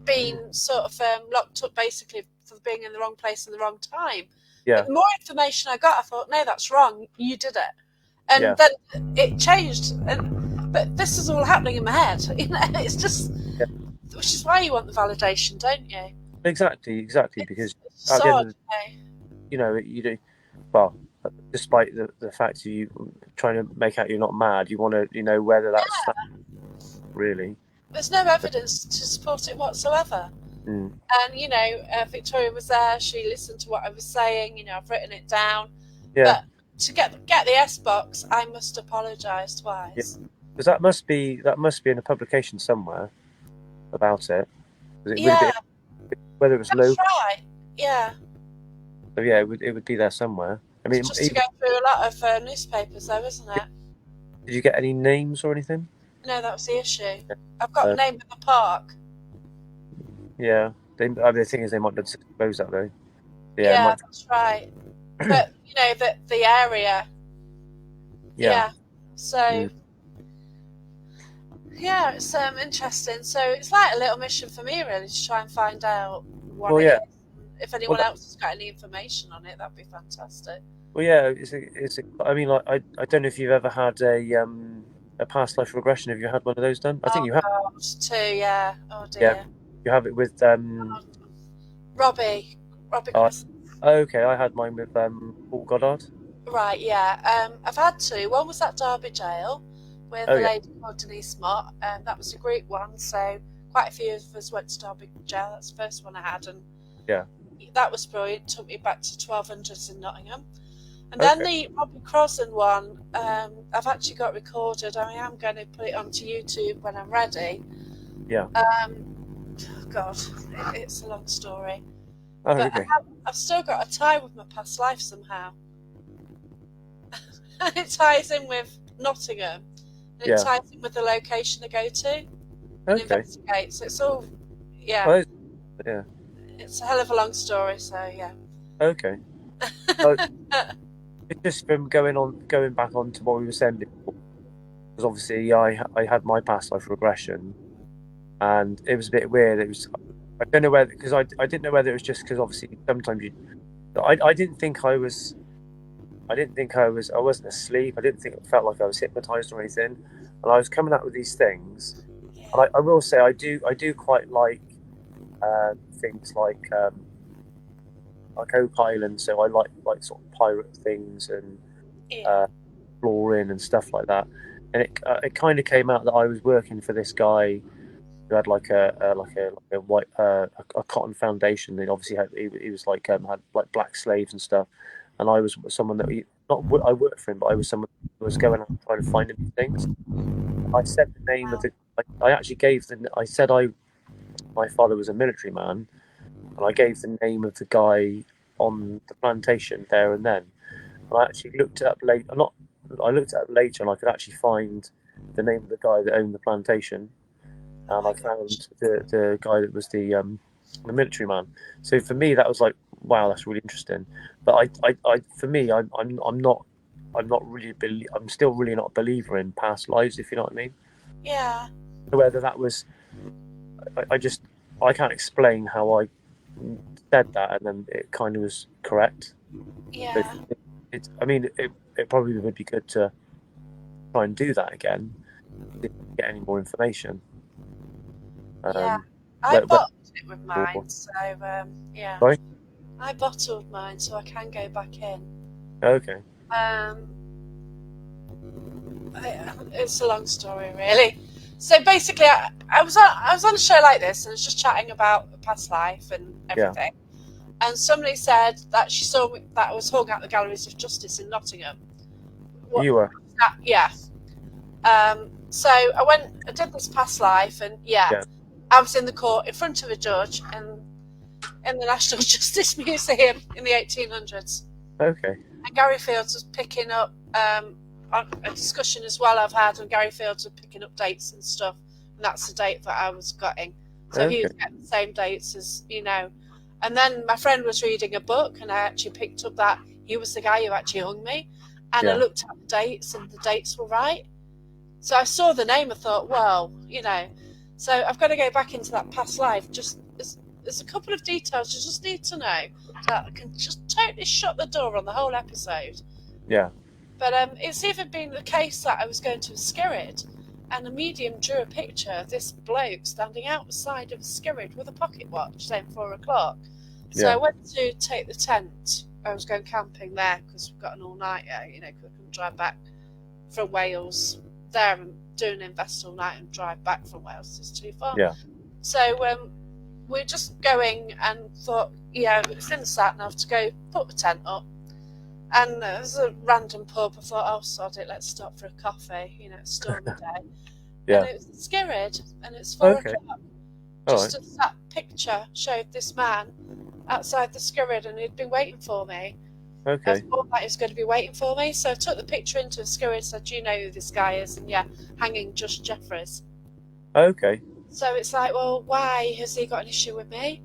being sort of locked up basically for being in the wrong place at the wrong time. Yeah. But the more information I got, I thought, no, that's wrong. You did it, and then it changed. But this is all happening in my head. It's just, which is why you want the validation, don't you? Exactly, because at the end of you do. Well, despite the fact of you trying to make out you're not mad, you want to know whether that's really. There's no evidence to support it whatsoever. Mm. And Victoria was there. She listened to what I was saying. I've written it down. Yeah. But to get the S box, I must apologise twice. Because that must be in a publication somewhere about it. Whether it was local. Right. Yeah. So it would be there somewhere. I mean, it's just to go through a lot of newspapers, though, isn't it? Did you get any names or anything? No, that was the issue. I've got the Uh, name of the park. yeah. The thing is, they might not disclose that though. Yeah, it Yeah, might. that's right. But you know the area. Yeah. Yeah. So Mm. yeah, it's interesting. So it's like a little mission for me, really, to try and find out what Well, it yeah. is. If Well, anyone that, else has got any information on it, that'd be fantastic. well, yeah. I mean, like, I don't know if you've ever had a past life regression. Have you had one of those done? I think Oh you have. God, too. Yeah. Oh Yeah. dear. You have it with Oh, Robbie Oh, Chris. okay. I had mine with Paul Goddard. Right. Yeah. I've had two. One was at Derby Jail with Oh a yeah. lady called Denise Mott. That was a great one. So quite a few of us went to Derby Jail. That's the first one I had, and Yeah. that was brilliant. Took me back to 1200s in Nottingham. And then Okay. the Robbie Crossan one, I've actually got recorded. I am going to put it onto YouTube when I'm ready. Yeah. God, it's a long story. Oh, But okay. I've still got a tie with my past life somehow. And it ties in with Nottingham. And it Yeah. ties in with the location I go to and Okay. investigate. So it's all, yeah, Well, yeah. it's a hell of a long story. So, yeah. Okay. Oh, it's just from going back on to what we were saying before, because obviously I had my past life regression, and it was a bit weird. It was I don't know whether because I didn't know whether it was just because obviously sometimes you I didn't think I wasn't asleep. I didn't think it felt like I was hypnotized or anything, and I was coming up with these things. Yeah. And I will say I do quite like things like Oak Island, so I like sort of pirate things and Yeah. uh, flooring and stuff like that. And it kind of came out that I was working for this guy who had like a white a cotton foundation. And obviously he was like had like black slaves and stuff. And I was someone that I worked for him, but I was someone who was going out trying to find him things. I said the name of Wow. the. I actually gave the. I said my father was a military man, and I gave the name of the guy on the plantation there and then. And I actually looked it up late. Not. I looked it up later, and I could actually find the name of the guy that owned the plantation, Oh and my I gosh. found the guy that was the military man. So for me, that was like, wow, that's really interesting. But for me, I'm not really I'm still really not a believer in past lives, if you know what I mean. Yeah. So whether that was, I just I can't explain how I said that, and then it kind of was correct. So Yeah. I mean, it probably would be good to try and do that again to get any more information. Yeah. Um, I where, bottled it with or, mine. So, yeah. sorry. I bottled mine so I can go back in. Okay. Um, it's a long story, really. So basically, I was on a show like this and I was just chatting about past life and Yeah. everything. And somebody said that she saw me, that I was hung out the Galleries of Justice in Nottingham. What? You were. Yeah. So I did this past life, and yeah, Yeah. I was in the court in front of a judge in the National Justice Museum in the 1800s. Okay. And Gary Fields was picking up on a discussion as well I've had, and Gary Fields was picking up dates and stuff, and that's the date that I was getting. So he Okay. was getting the same dates as, you know. And then my friend was reading a book, and I actually picked up that he was the guy who actually hung me. And I Yeah. looked at the dates, and the dates were right. So I saw the name and thought, well, you know. So I've got to go back into that past life. Just there's a couple of details you just need to know that can just totally shut the door on the whole episode. Yeah. But it's even been the case that I was going to a skirrid, and a medium drew a picture of this bloke standing outside of a skirrid with a pocket watch saying 4 o'clock. So Yeah. I went to take the tent. I was going camping there because we've got an all-nighter, you know, because we couldn't drive back from Wales there and do an invest all night and drive back from Wales. It's too far. Yeah. So we're just going and thought, yeah, it's in the sat nav to go put the tent up. And there's a random pub. I thought, oh, sod it, let's stop for a coffee. You know, it's a stormy day. Yeah. And it was skirrid, and it's 4 o'clock. All Just right. as that picture showed this man outside the skirrid, and he'd been waiting for me. I Okay. thought that he was going to be waiting for me, so I took the picture into a scurry and said, "Do you know who this guy is?" And yeah, hanging just Jeffries. Okay. So it's like, well, why has he got an issue with me?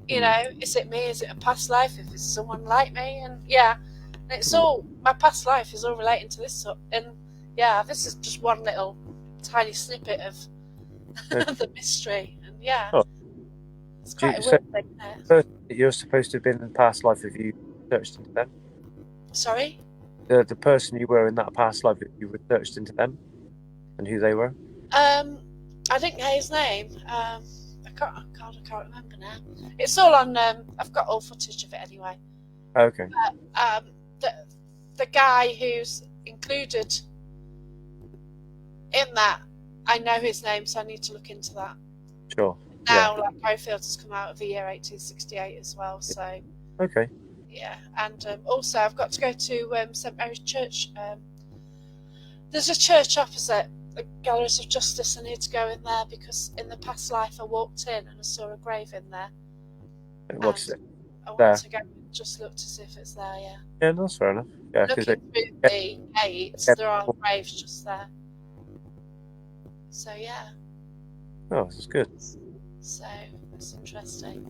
You Hmm. know, is it me? Is it a past life? If it's someone like me? And yeah, and it's all, my past life is all relating to this. And yeah, this is just one little tiny snippet of Okay. the mystery. And yeah, Oh, it's do quite you, a so weird thing, isn't it? first, you're supposed to have been in past life if you searched into them. Sorry? The person you were in that past life, if you researched into them and who they were. I didn't get his name. I can't remember now. It's all on. I've got all footage of it anyway. Okay. The the guy who's included in that, I know his name, so I need to look into that. Sure. Yeah. Now, like Profilter's come out of the year 1868 as well, so Okay. yeah. And also, I've got to go to St Mary's Church. There's a church opposite the Galleries of Justice. I need to go in there because in the past life I walked in and I saw a grave in there. What's And it I want there? to go and just look to see if it's there, yeah. Yeah, that's fair enough. Yeah, because Looking through the gates, there are graves just there. So yeah. oh, this is good. So it's interesting.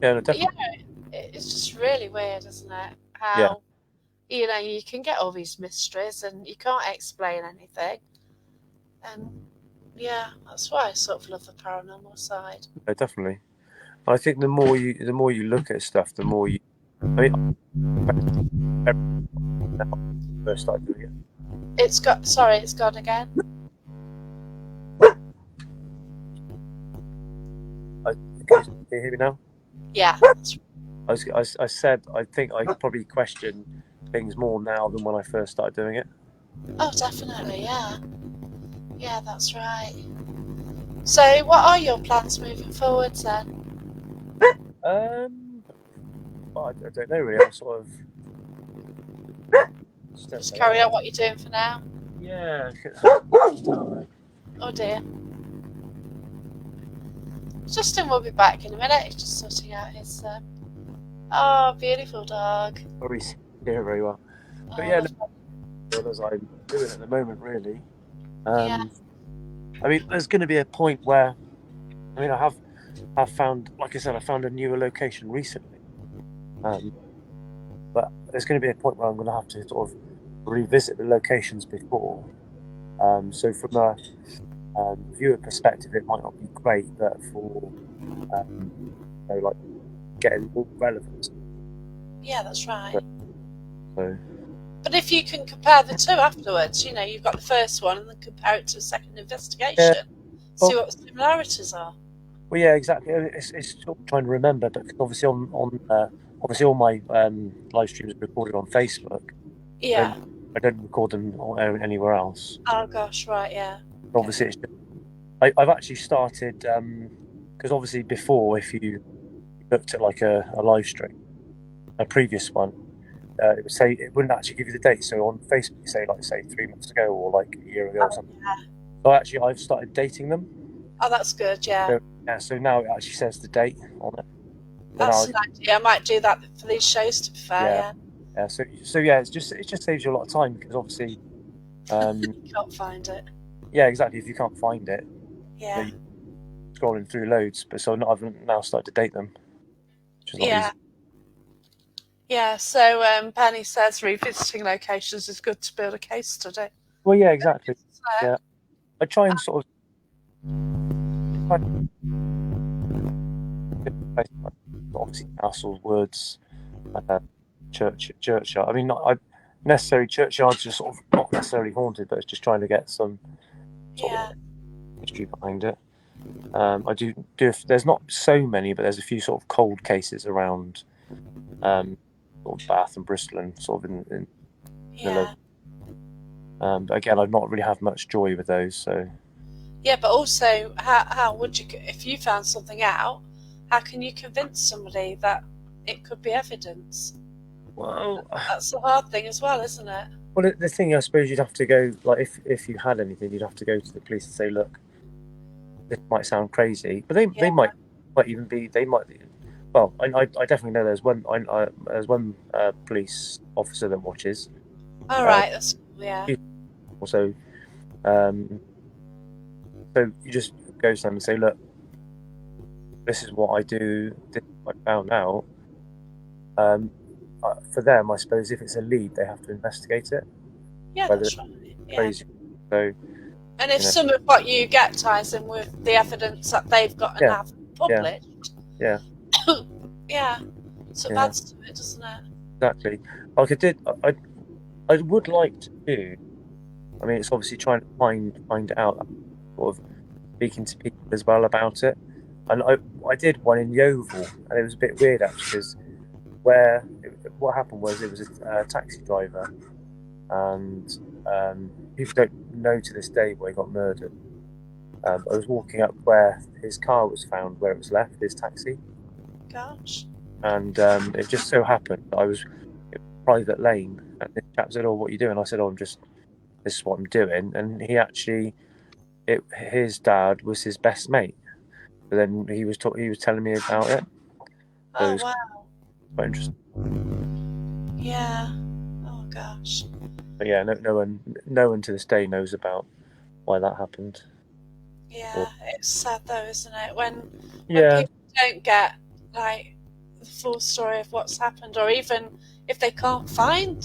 Yeah, no, But yeah, definitely. it's just really weird, isn't it? Yeah, How, you know, you can get all these mysteries and you can't explain anything. And yeah, that's why I sort of love the paranormal side. no, definitely. I think the more you look at stuff, the more you. I mean, I first started doing it. It's gone again. Can you hear me now? Yeah. I said I think I probably question things more now than when I first started doing it. Oh, definitely, yeah. Yeah, that's right. So, what are your plans moving forward then? Well, I don't know really. I'm sort of Just carry on what you're doing for now? yeah. Oh dear. Justin will be back in a minute. He's just sorting out his. Oh, beautiful dog. Probably hear it very well. Oh, But yeah, lovely. no, as I'm doing at the moment, really. Yeah. I mean, there's going to be a point where I mean, I've found, like I said, I found a newer location recently. But there's going to be a point where I'm going to have to sort of revisit the locations before. So from a viewer perspective, it might not be great, but for like getting more relevance. Yeah, that's right. So But if you can compare the two afterwards, you know, you've got the first one and then compare it to the second investigation, yeah, see what the similarities are. well, yeah, exactly. It's sort of trying to remember, but obviously obviously all my live streams are recorded on Facebook. Yeah. I don't record them anywhere else. Oh gosh, right, yeah. Obviously, it's just, I've actually started because obviously before, if you looked at like a live stream, a previous one, it would say it wouldn't actually give you the date. So on Facebook, you say 3 months ago or like a year ago or something. Yeah. So actually, I've started dating them. Oh, that's good, yeah. So, yeah, so now it actually says the date on it. That's an idea. I might do that for these shows, to be fair, yeah. Yeah. So yeah, it just saves you a lot of time because obviously, You can't find it. yeah, exactly. If you can't find it, Yeah. you're scrolling through loads. But so I've now started to date them, which is not Yeah. easy. Yeah, so Penny says revisiting locations is good to build a case study. Well, yeah, exactly. So, Yeah, I try and sort of. Obviously, castles, woods, churchyard. I mean, not necessarily churchyards, just sort of not necessarily haunted, but it's just trying to get some sort yeah. of history behind it. I do. There's not so many, but there's a few sort of cold cases around, sort of Bath and Bristol, and sort of in the Yeah. But again, I've not really had much joy with those. So Yeah, but also, how would you, if you found something out, how can you convince somebody that it could be evidence? well, That's the hard thing as well, isn't it? well, the thing I suppose you'd have to go like if you had anything, you'd have to go to the police and say, look, this might sound crazy, but they Yeah. might even be Well, I definitely know there's one police officer that watches. All Uh, right, that's cool. Yeah. also, um, so you just go to them and say, look, this is what I do. This is what I found out. For them, I suppose if it's a lead, they have to investigate it, Yeah, whether it's that's right. Yeah. crazy. So And if you know, some of what you get ties in with the evidence that they've got and yeah, haven't yeah, published, yeah, yeah, so it yeah, adds to it, doesn't it? exactly. Like I would like to do. I mean, it's obviously trying to find out, sort of speaking to people as well about it. And I did one in Yeovil, and it was a bit weird actually, because what happened was it was a taxi driver, and people don't know to this day where he got murdered. I was walking up where his car was found, where it was left, his taxi, Gosh. and it just so happened that I was in a private lane, and this chap said, "Oh, what are you doing?" I said, "Oh, this is what I'm doing," and he actually, his dad was his best mate. But then he was telling me about it, so it Oh was wow. quite interesting. Yeah. Oh gosh. But yeah, no one to this day knows about why that happened. Or Yeah, it's sad though, isn't it? When yeah, people don't get like the full story of what's happened, or even if they can't find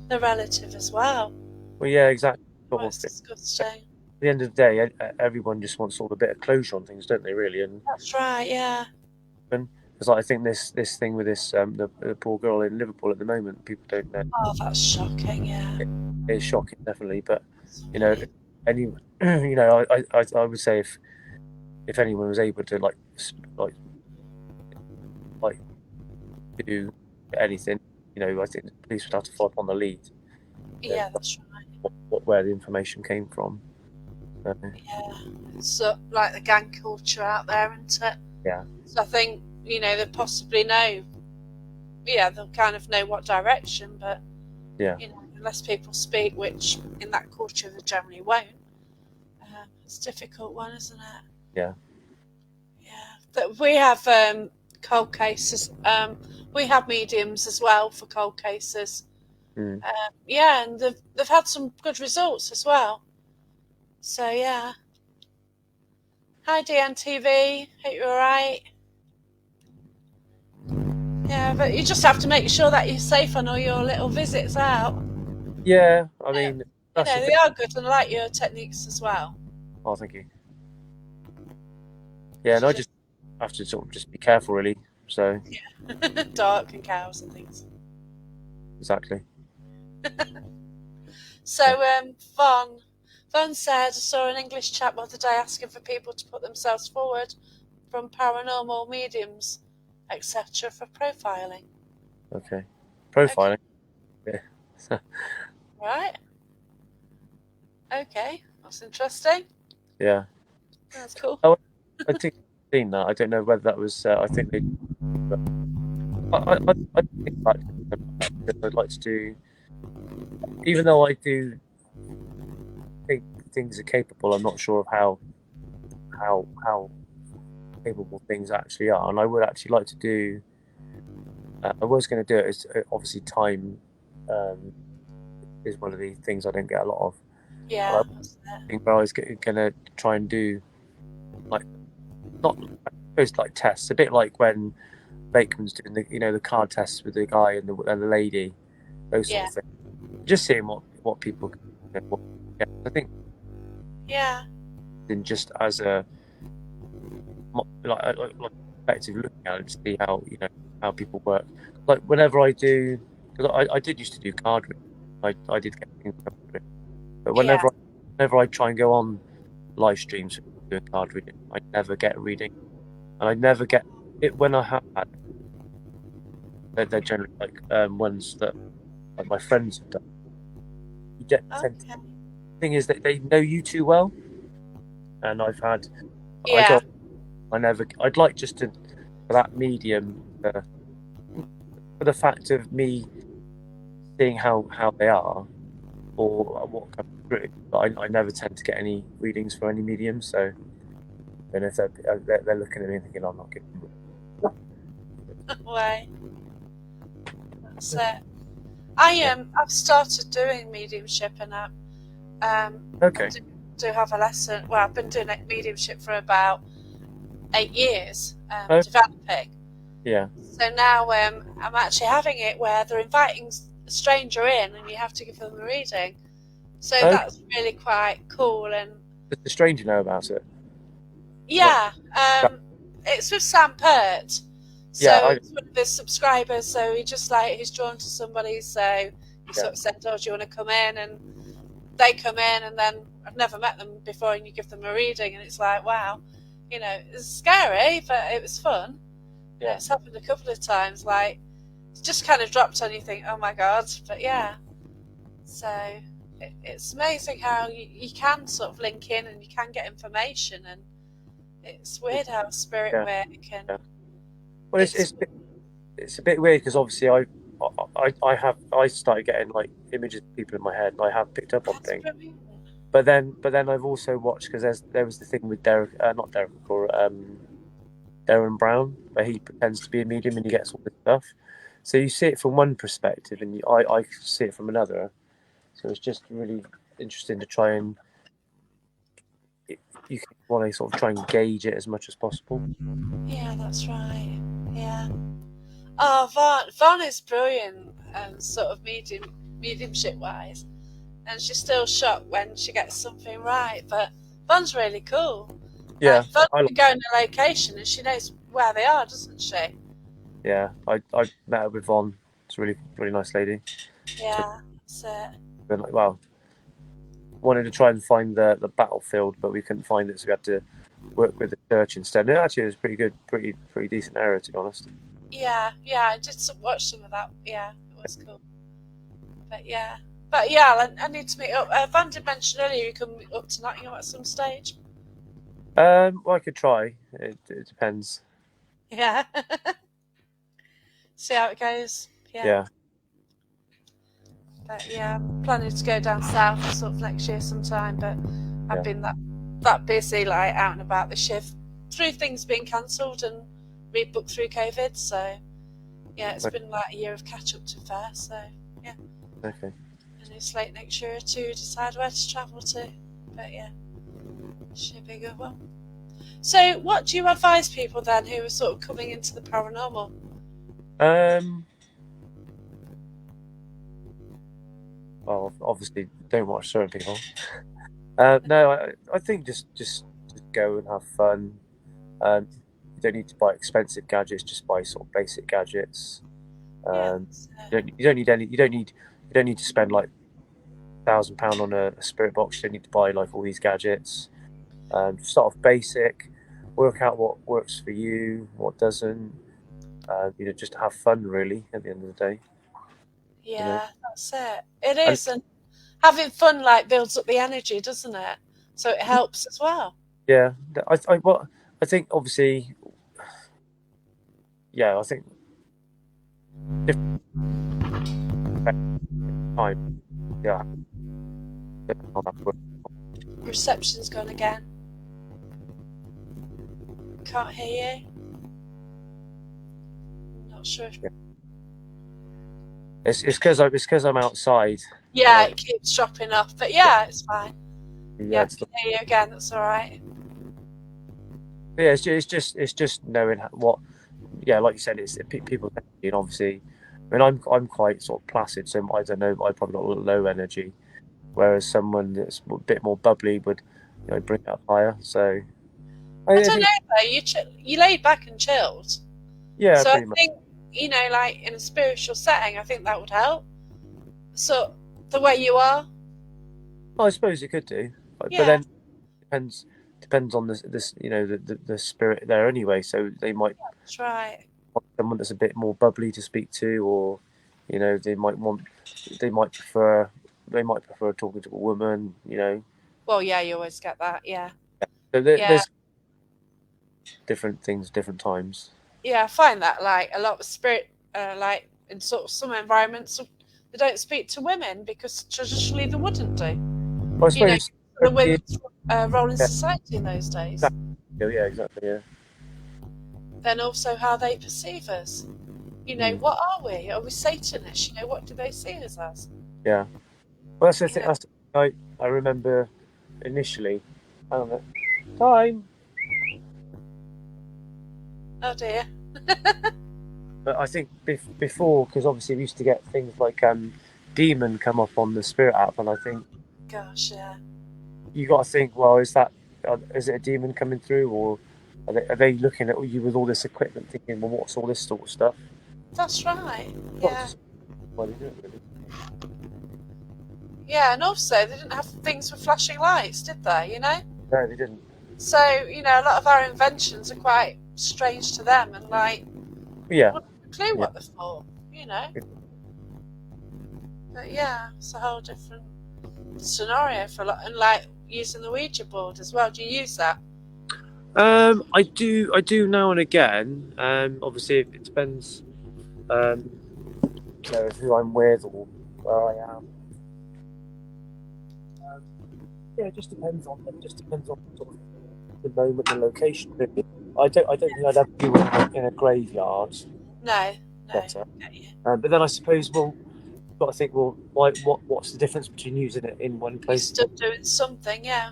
the relative as well. well, yeah, exactly. Oh, Sort it's of, at disgusting. the end of the day, everyone just wants sort of a bit of closure on things, don't they? Really, and That's right. Yeah. because I think this thing with this the poor girl in Liverpool at the moment, people don't know. Oh, that's shocking. Yeah. It is shocking, definitely. But So you know, many. any you know, I would say if anyone was able to like do anything, I think the police would have to follow up on the lead, Yeah, that's right. where the information came from. So, Yeah. So like the gang culture out there, isn't it? yeah, So I think they possibly know. Yeah, they'll kind of know what direction, but yeah, unless people speak, which in that culture they generally won't. It's a difficult one, isn't it? yeah. Yeah, that we have cold cases. We have mediums as well for cold cases. Mm. Yeah, and they've had some good results as well. So yeah. Hi DNTV, hope you're alright. Yeah, but you just have to make sure that you're safe on all your little visits out. Yeah, I Yeah. mean, that's the thing. They are good and I like your techniques as well. Oh, thank you. Yeah, and I just have to sort of just be careful, really. So, Dark and cows and things. exactly. Yeah. So, Von said, I saw an English chap the other day asking for people to put themselves forward from paranormal mediums, etc., for profiling. Okay. Okay, Profiling. Yeah. right. Okay, that's interesting. Yeah. That's cool. Oh, I think I've seen that. I don't know whether that was. I think they. But I think back to because I'd like to do, even though I do think things are capable. I'm not sure of how capable things actually are, and I would actually like to do. I was going to do it. Is obviously time um, is one of the things I don't get a lot of. And I Yeah, that's it. think I was going to try and do like not I suppose like tests, a bit like when Bakeman's doing the card tests with the guy and the lady, those sort Yeah, of things. Just seeing what people yeah, I think yeah, in just as a like effective looking at it to see how people work. Like whenever I do, because I did used to do card reading. I did get things card reading. But yeah. whenever I try and go on live streams doing card reading, I never get a reading, and I never get it when I have had. They're generally like ones that like my friends have done. You get tend to, Okay. thing is that they know you too well, and I Yeah, go I never I'd like just to for that medium for the fact of me seeing how they are or what comes through. But I never tend to get any readings for any mediums, so then if they're looking at me and thinking I'm not getting. way. That's it. Yeah. I've started doing mediumship, and I Okay. do have a lesson. Well, I've been doing mediumship for about 8 years, Oh, developing. yeah. So now I'm actually having it where they're inviting a stranger in, and you have to give them a reading. So Oh, that's really quite cool. And does the stranger know about it? Not. yeah, it's with Sam Pert. Yeah. So it's one of his subscribers. So he just like he's drawn to somebody. So he Yeah. sort of said, "Oh, do you want to come in?" And they come in, and then I've never met them before, and you give them a reading, and it's like, wow, it's scary, but it was fun. Yeah. It's happened a couple of times. Like it's just kind of dropped on you, think, oh my god, but yeah. So it's amazing how you can sort of link in and you can get information, and it's weird how spirit Yeah. work and Yeah. Well, it's a bit weird because obviously I started getting like images of people in my head, and I have picked up on that's things. brilliant. But then I've also watched because there was the thing with Derek, not Derek or Darren Brown, where he pretends to be a medium and he gets all this stuff. So you see it from one perspective, and I see it from another. So it's just really interesting to try and you want to sort of try and gauge it as much as possible. Yeah, that's right. Yeah. Oh, Vaughn is brilliant, sort of mediumship wise, and she's still shocked when she gets something right. But Vaughn's really cool. Yeah, Vaughan I can go in a location and she knows where they are, doesn't she? yeah I met her with Von. It's a really really nice lady. Yeah, that's it. Been like, well, wanted to try and find the battlefield, but we couldn't find it, so we had to work with the church instead. And actually, it was pretty good, pretty decent area to be honest. Yeah, I did watch some of that. Yeah, it was cool. But yeah, I need to meet up. Van did mention earlier you can meet up to Nottingham at some stage. Well, I could try. It depends. Yeah, see how it goes. Yeah, Yeah, but yeah, I'm planning to go down south sort of next year sometime. But I've yeah. been that busy, like out and about this year, through things being cancelled and rebooked through COVID. So yeah, it's been like a year of catch up to fair. So yeah. Okay. And it's late next year to decide where to travel to. But yeah, should be a good one. So, what do you advise people then who are sort of coming into the paranormal? Well, obviously, don't watch certain people. No, I think just go and have fun. You don't need to buy expensive gadgets. Just buy sort of basic gadgets. Yeah, You don't need any. You don't need to spend like £1,000 on a spirit box. You don't need to buy like all these gadgets. Start off basic. Work out what works for you, what doesn't. Just have fun really at the end of the day. yeah, that's it. It And is, and having fun like builds up the energy, doesn't it? So it helps as well. yeah, I think obviously, yeah, I think different time, yeah, how that works. Reception's gone again. Can't hear you. Not sure. Yeah. It's because I'm outside. Yeah, it keeps dropping off, but yeah, it's fine. Yeah, I can hear you again. That's all right. yeah, it's just knowing what, yeah, like you said, it's people, and obviously, I mean, I'm quite sort of placid, so I don't know, I probably got a little low energy, whereas someone that's a bit more bubbly would, bring it up higher. So I I don't think, know though. You laid back and chilled, yeah, so I pretty much. think like in a spiritual setting, I think that would help. So the way you are, I suppose it could do, but yeah, then depends on the spirit there anyway. So they might that's right. want someone that's a bit more bubbly to speak to, or they might prefer talking to a woman. Well, yeah, you always get that. Yeah, So yeah, there's different things, different times. yeah. I find that like a lot of spirit, like in sort of some environments, they don't speak to women because traditionally they wouldn't do. I You know, suppose. the Yeah, women's role in yeah, society in those days. exactly. Yeah, exactly. Yeah. Then also how they perceive us. You know, what are we? Are we Satanists? You know, what do they see us as? Yeah. Well, that's the You thing. know, That's the thing I remember initially. I don't know. Time. oh dear. But I think before, because obviously we used to get things like demon come up on the Spirit app, and I think Gosh, yeah. you got to think, well, is it a demon coming through, or are they looking at you with all this equipment, thinking, well, what's all this sort of stuff? That's right. Not Yeah. just why they do it, really. Yeah, and also they didn't have things with flashing lights, did they? You know? No, they didn't. So, you know, a lot of our inventions are quite strange to them and like, Yeah, wouldn't have a clue yeah, what they're for, you know? But yeah, it's a whole different scenario for a lot. And like using the Ouija board as well. Do you use that? I do now and again. Obviously, it depends, who I'm with or where I am. Um, yeah, it just depends on sort of the moment, the location. Really. I don't think I'd ever do it in a graveyard. No, no. Better. Get you. But then I suppose, well, you've got to think, well, what's the difference between using it in one You're place? still doing something, yeah.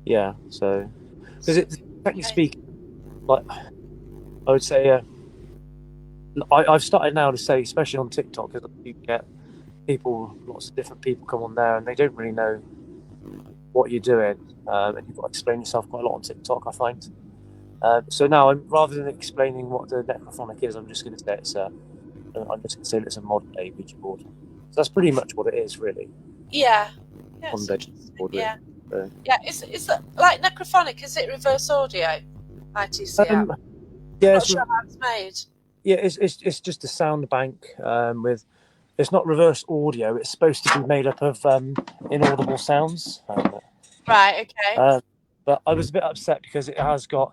Yeah, so because So, it's technically speaking, like I would say, I've started now to say, especially on TikTok, because you get lots of different people come on there, and they don't really know what you're doing, and you've got to explain yourself quite a lot on TikTok, I find. So now, rather than explaining what the necrophonic is, I'm just going to say it's a modern day Ouija board. So that's pretty much what it is, really. yeah. Yeah, Modern it's day interesting. board, really. Yeah. So, Yeah, is that like necrophonic? Is it reverse audio? ITCL? um, yeah, Not sure how it's made. it's just a sound bank with. It's not reverse audio. It's supposed to be made up of inaudible sounds. Right, okay. But I was a bit upset because it has got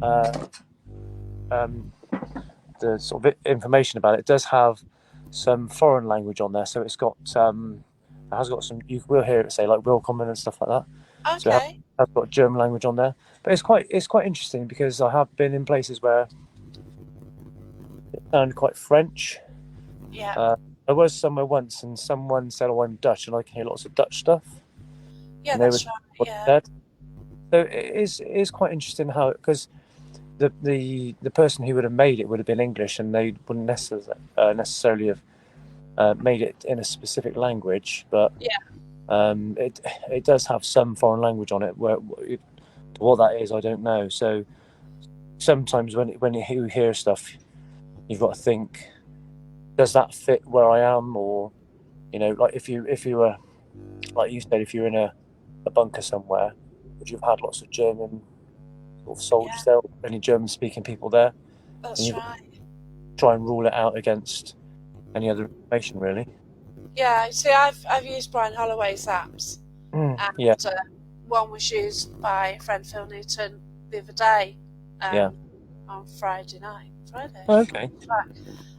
uh, um, the sort of information about it. It does have some foreign language on there, so it has got some. You will hear it say like "willkommen" and stuff like that. So Okay. has got German language on there, but it's quite interesting because I have been in places where it sounded quite French. Yeah. I was somewhere once, and someone said, "Oh, I'm Dutch, and I can hear lots of Dutch stuff." Yeah, And they were that's right. what Yeah. they said. So it is quite interesting how because the person who would have made it would have been English, and they wouldn't necessarily have made it in a specific language, but Yeah. it does have some foreign language on it. What that is, I don't know. So sometimes when you hear stuff, you've got to think, does that fit where I am, or like if you were like you said, if you're in a bunker somewhere, would you have had lots of German sort of Yeah, soldiers there, or any German speaking people there, and that's you've got to right. try and rule it out against any other information, really. Yeah, see, I've used Brian Holloway's apps, Yeah, and one was used by friend Phil Newton the other day, yeah. on Friday night. Friday. Okay. Right.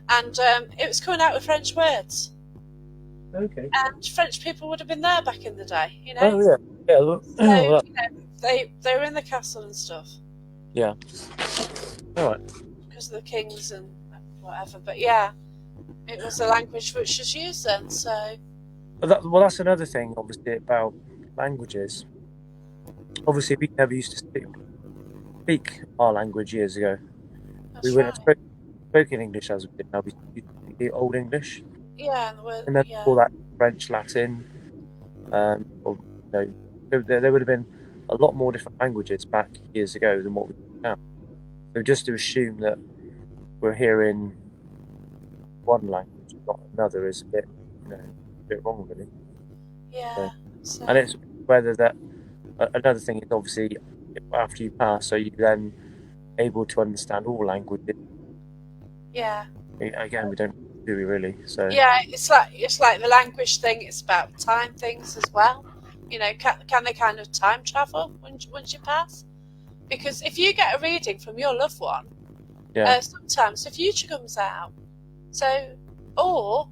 And it was coming out with French words. Okay. And French people would have been there back in the day, you know. Oh yeah, yeah. Look, So well, they were in the castle and stuff. yeah. All right. Because of the kings and whatever. But yeah, it was a language which was used then. So Well, that's another thing, obviously, about languages. Obviously, we never used to speak our language years ago. that's We wouldn't right. have spoken English as we did now. We speak Old English, Yeah, and the word, and then yeah, all that French, Latin, or there would have been a lot more different languages back years ago than what we do now. So just to assume that we're hearing one language, not another, is a bit wrong, really. yeah. So, So and it's whether that another thing is obviously after you pass, so you then able to understand all languages. yeah, Again, we don't do we really. So yeah. It's like the language thing. It's about time things as well. You know, can they kind of time travel once you pass? Because if you get a reading from your loved one, yeah, sometimes the future comes out. So, or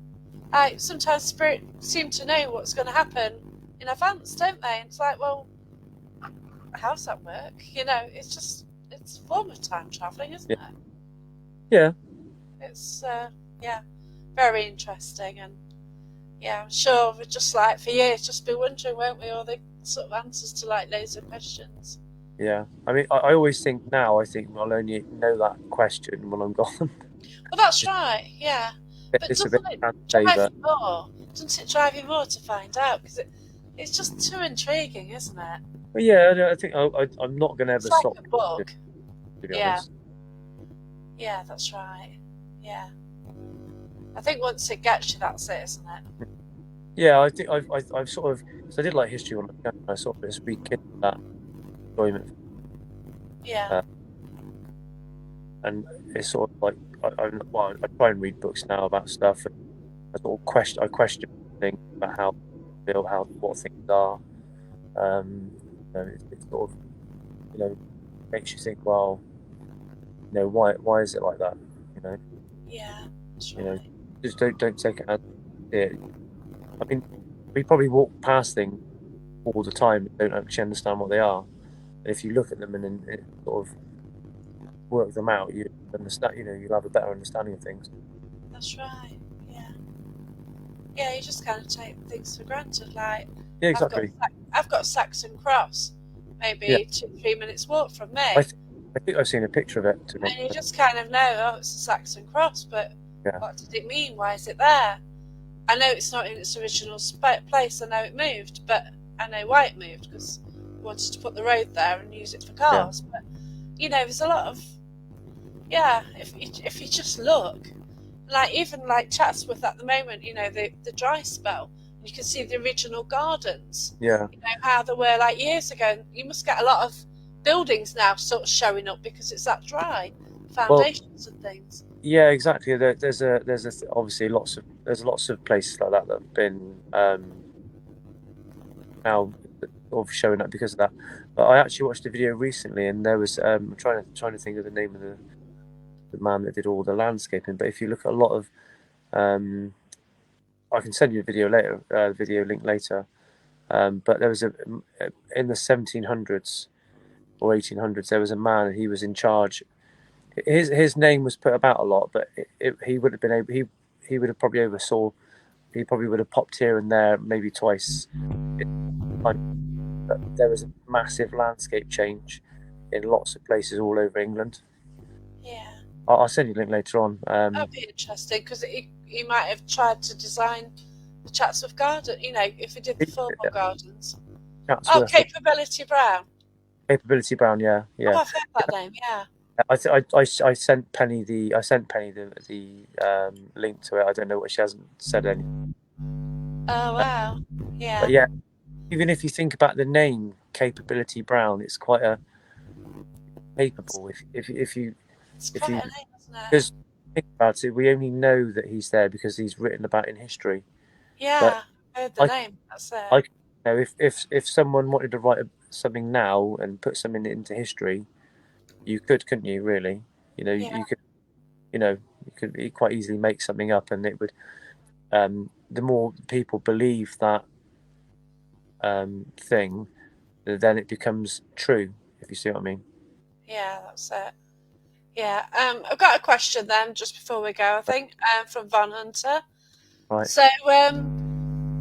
sometimes spirit seem to know what's going to happen in advance, don't they? And it's like, well, how does that work? You know, it's it's a form of time travelling, isn't Yeah. it? Yeah. It's very interesting, and I'm sure we're just like for years just be wondering, won't we, all the sort of answers to like loads of questions. Yeah. I mean, I always think now, I think I'll only know that question when I'm gone. Well, that's right, yeah. But It's a bit doesn't it sad to say, drive but you more? Doesn't it drive you more to find out? Because it's just too intriguing, isn't it? yeah, I think I'm not going to It's ever like stop, a book. to be Yeah, honest. yeah, that's right. Yeah. I think once it gets you, that's it, isn't it? Yeah, I think I've sort of, so I did like history when I was young, I sort of just rekindled that enjoyment. Yeah, Uh, and it's sort of like, I try and read books now about stuff. And I question things about how feel, what things are. It's sort of, you know, makes you think, well, why is it like that? You know, yeah, that's you know, right. just don't take it as it. I mean, we probably walk past things all the time and don't actually understand what they are. And if you look at them and sort of work them out, you understand. You'll have a better understanding of things. That's right. Yeah, yeah. You just kind of take things for granted. Like Yeah, I've got exactly. I've got Saxon Cross, Yeah, maybe 2-3 minutes walk from I me, th- I think I've seen a picture of it. To be and you honest. just kind of know, oh, it's a Saxon Cross, but Yeah, what did it mean? Why is it there? I know it's not in its original place. I know it moved, but I know why it moved because we wanted to put the road there and use it for yeah. cars. But there's a lot of If you just look, like even like Chatsworth at the moment, the dry spell, you can see the original gardens. Yeah. How they were like years ago. You must get a lot of buildings now sort of showing up because it's that dry, Well, foundations and things. yeah, exactly. Obviously there's lots of places like that have been now sort of showing up because of that. But I actually watched a video recently, and there was I'm trying to think of the name of the man that did all the landscaping. But if you look at a lot of I can send you a video later, video link later. But there was in the 1700s or 1800s, there was a man, and he was in charge. His name was put about a lot, but he would have been able he would have probably oversaw. He probably would have popped here and there maybe twice. But there was a massive landscape change in lots of places all over England. Yeah, I'll send you a link later on. that'd be interesting because he might have tried to design the Chatsworth Garden. If he did the formal gardens. Oh, Chatsworth, Capability Brown. Capability Brown, yeah, Oh, yeah. I've heard that name. Yeah. I sent Penny the link to it. I don't know what she hasn't said anything. Oh wow. But Yeah. yeah, even if you think about the name Capability Brown, it's quite a capable. It's If quite you a name, isn't it? Because think about it, we only know that he's there because he's written about in history. But Yeah. I heard the I name. That's it. I if someone wanted to write something now and put something into history, you couldn't you? Really, Yeah. you could quite easily make something up, and it would. The more people believe that thing, then it becomes true. If you see what I mean. Yeah. That's it. Yeah. I've got a question then, just before we go. I think from Von Hunter. Right. So,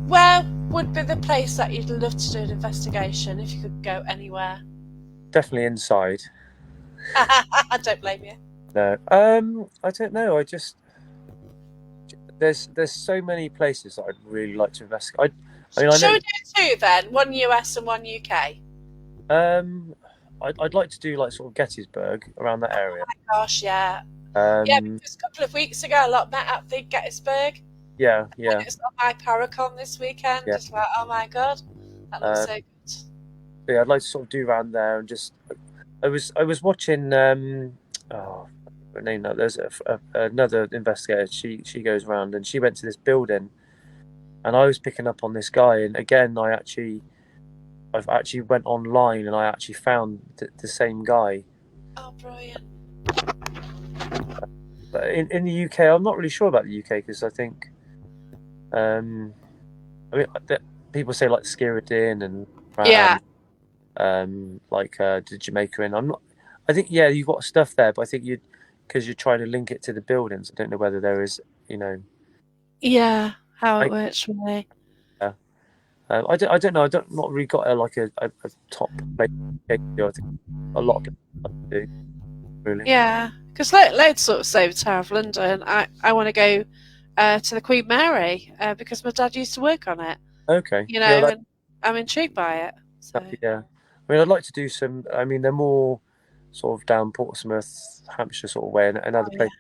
where would be the place that you'd love to do an investigation if you could go anywhere? Definitely inside. I don't blame you. No. I don't know. There's so many places that I'd really like to investigate. I mean, I Shall know. we do two then? One US and one UK. Um, I'd like to do like sort of Gettysburg around that area. Gosh, yeah. Yeah, Um, because a couple of weeks ago, a lot met at the Gettysburg. yeah, And yeah, it's on my Paracon this weekend. yeah. Just like, oh my god, that looks Uh, so good. yeah, I'd like to sort of do around there and just. I was watching. Oh, her name now. There's another investigator. She goes around and she went to this building, and I was picking up on this guy. And again, I've actually went online and I actually found the same guy. Oh, brilliant. But in the UK, I'm not really sure about the UK because I think, I mean, people say like Skirridin and Yeah, like the Jamaica, and I'm not. I think yeah, you've got stuff there, but I think you because you're trying to link it to the buildings. I don't know whether there is, you know, Yeah, how it I works really. yeah. I don't know. I don't not really got a top place. I think a lot of people do really. Yeah, because loads sort of say with Tower of London, I want to go to the Queen Mary because my dad used to work on it, Okay, you know, yeah, and I'm intrigued by it. So, yeah. I mean, I'd like to do some. I mean, they're more sort of down Portsmouth, Hampshire sort of way, and other oh yeah, places,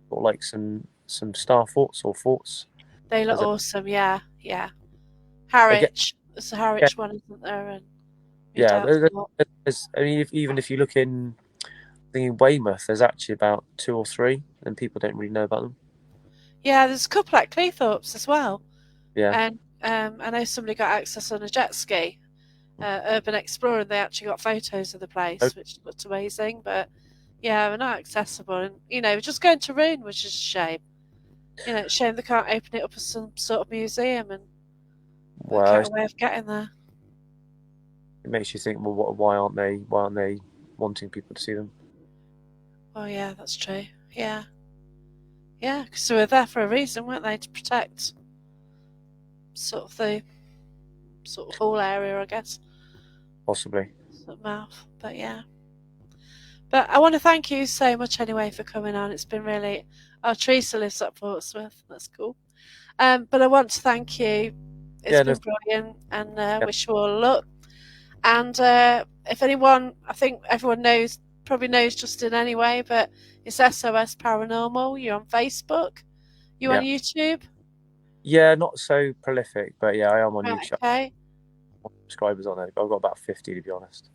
sort of like some star forts or forts. they look As a, awesome. Yeah, yeah. again, Harwich, there's a yeah, Harwich one, isn't there? And yeah. Redoubt Fort. I mean, even if you look in, I think in Weymouth, there's actually about two or three, and people don't really know about them. Yeah, there's a couple at Cleethorpes as well, Yeah. and I know somebody got access on a jet ski. Urban Explorer, and they actually got photos of the Oh, place, which looked amazing. But yeah, they're not accessible, and just going to ruin, which is a shame. It's a shame they can't open it up as some sort of museum and work well, out a way of getting there. it makes you think, well, why aren't they? Why aren't they wanting people to see them? Oh yeah, that's true. Yeah, yeah, because they were there for a reason, weren't they? To protect sort of the sort of whole area, I guess, Possibly. sort of mouth. But yeah. But I want to thank you so much anyway for coming on. It's been really. Oh, Teresa lives at Portsmouth. That's cool. But I want to thank you. It's Yeah. No. been brilliant, and Yeah. wish you all luck. And if anyone, I think everyone probably knows Justin anyway, but it's SOS Paranormal. You're on Facebook. You on Yeah. YouTube? Yeah. Not so prolific, but yeah, I am on Right. YouTube. Okay. Subscribers on it. I've got about 50 to be honest.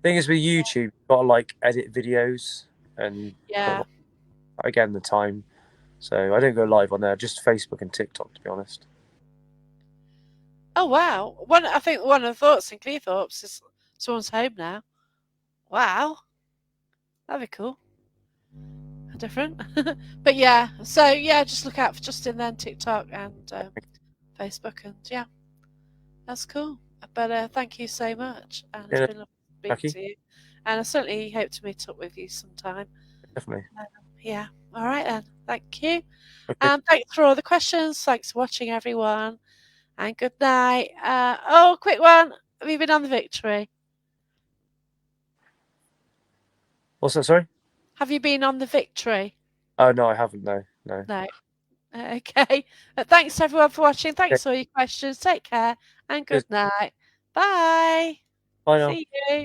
Thing is with YouTube, you've got to like edit videos and put Yeah. like, again the time. So I don't go live on there, just Facebook and TikTok to be honest. Oh wow. I think one of the thoughts in Cleethorpes is someone's home now. Wow, that'd be cool. Different. But yeah, so yeah, just look out for Justin then, TikTok and Facebook, and yeah, that's cool. But thank you so much, and it's Yeah, been lovely to speak Jackie, to you. And I certainly hope to meet up with you sometime. definitely. Um, yeah, all right then. Thank you. Okay. And thanks for all the questions. Thanks for watching, everyone. And good night. Oh, quick one. Have you been on the Victory? What's that? Sorry. Have you been on the Victory? Oh no, I haven't. No, no. No. Okay. Thanks everyone for watching. Okay. Thanks for all your questions. Take care and Cheers. good night. Bye. Bye now. See you.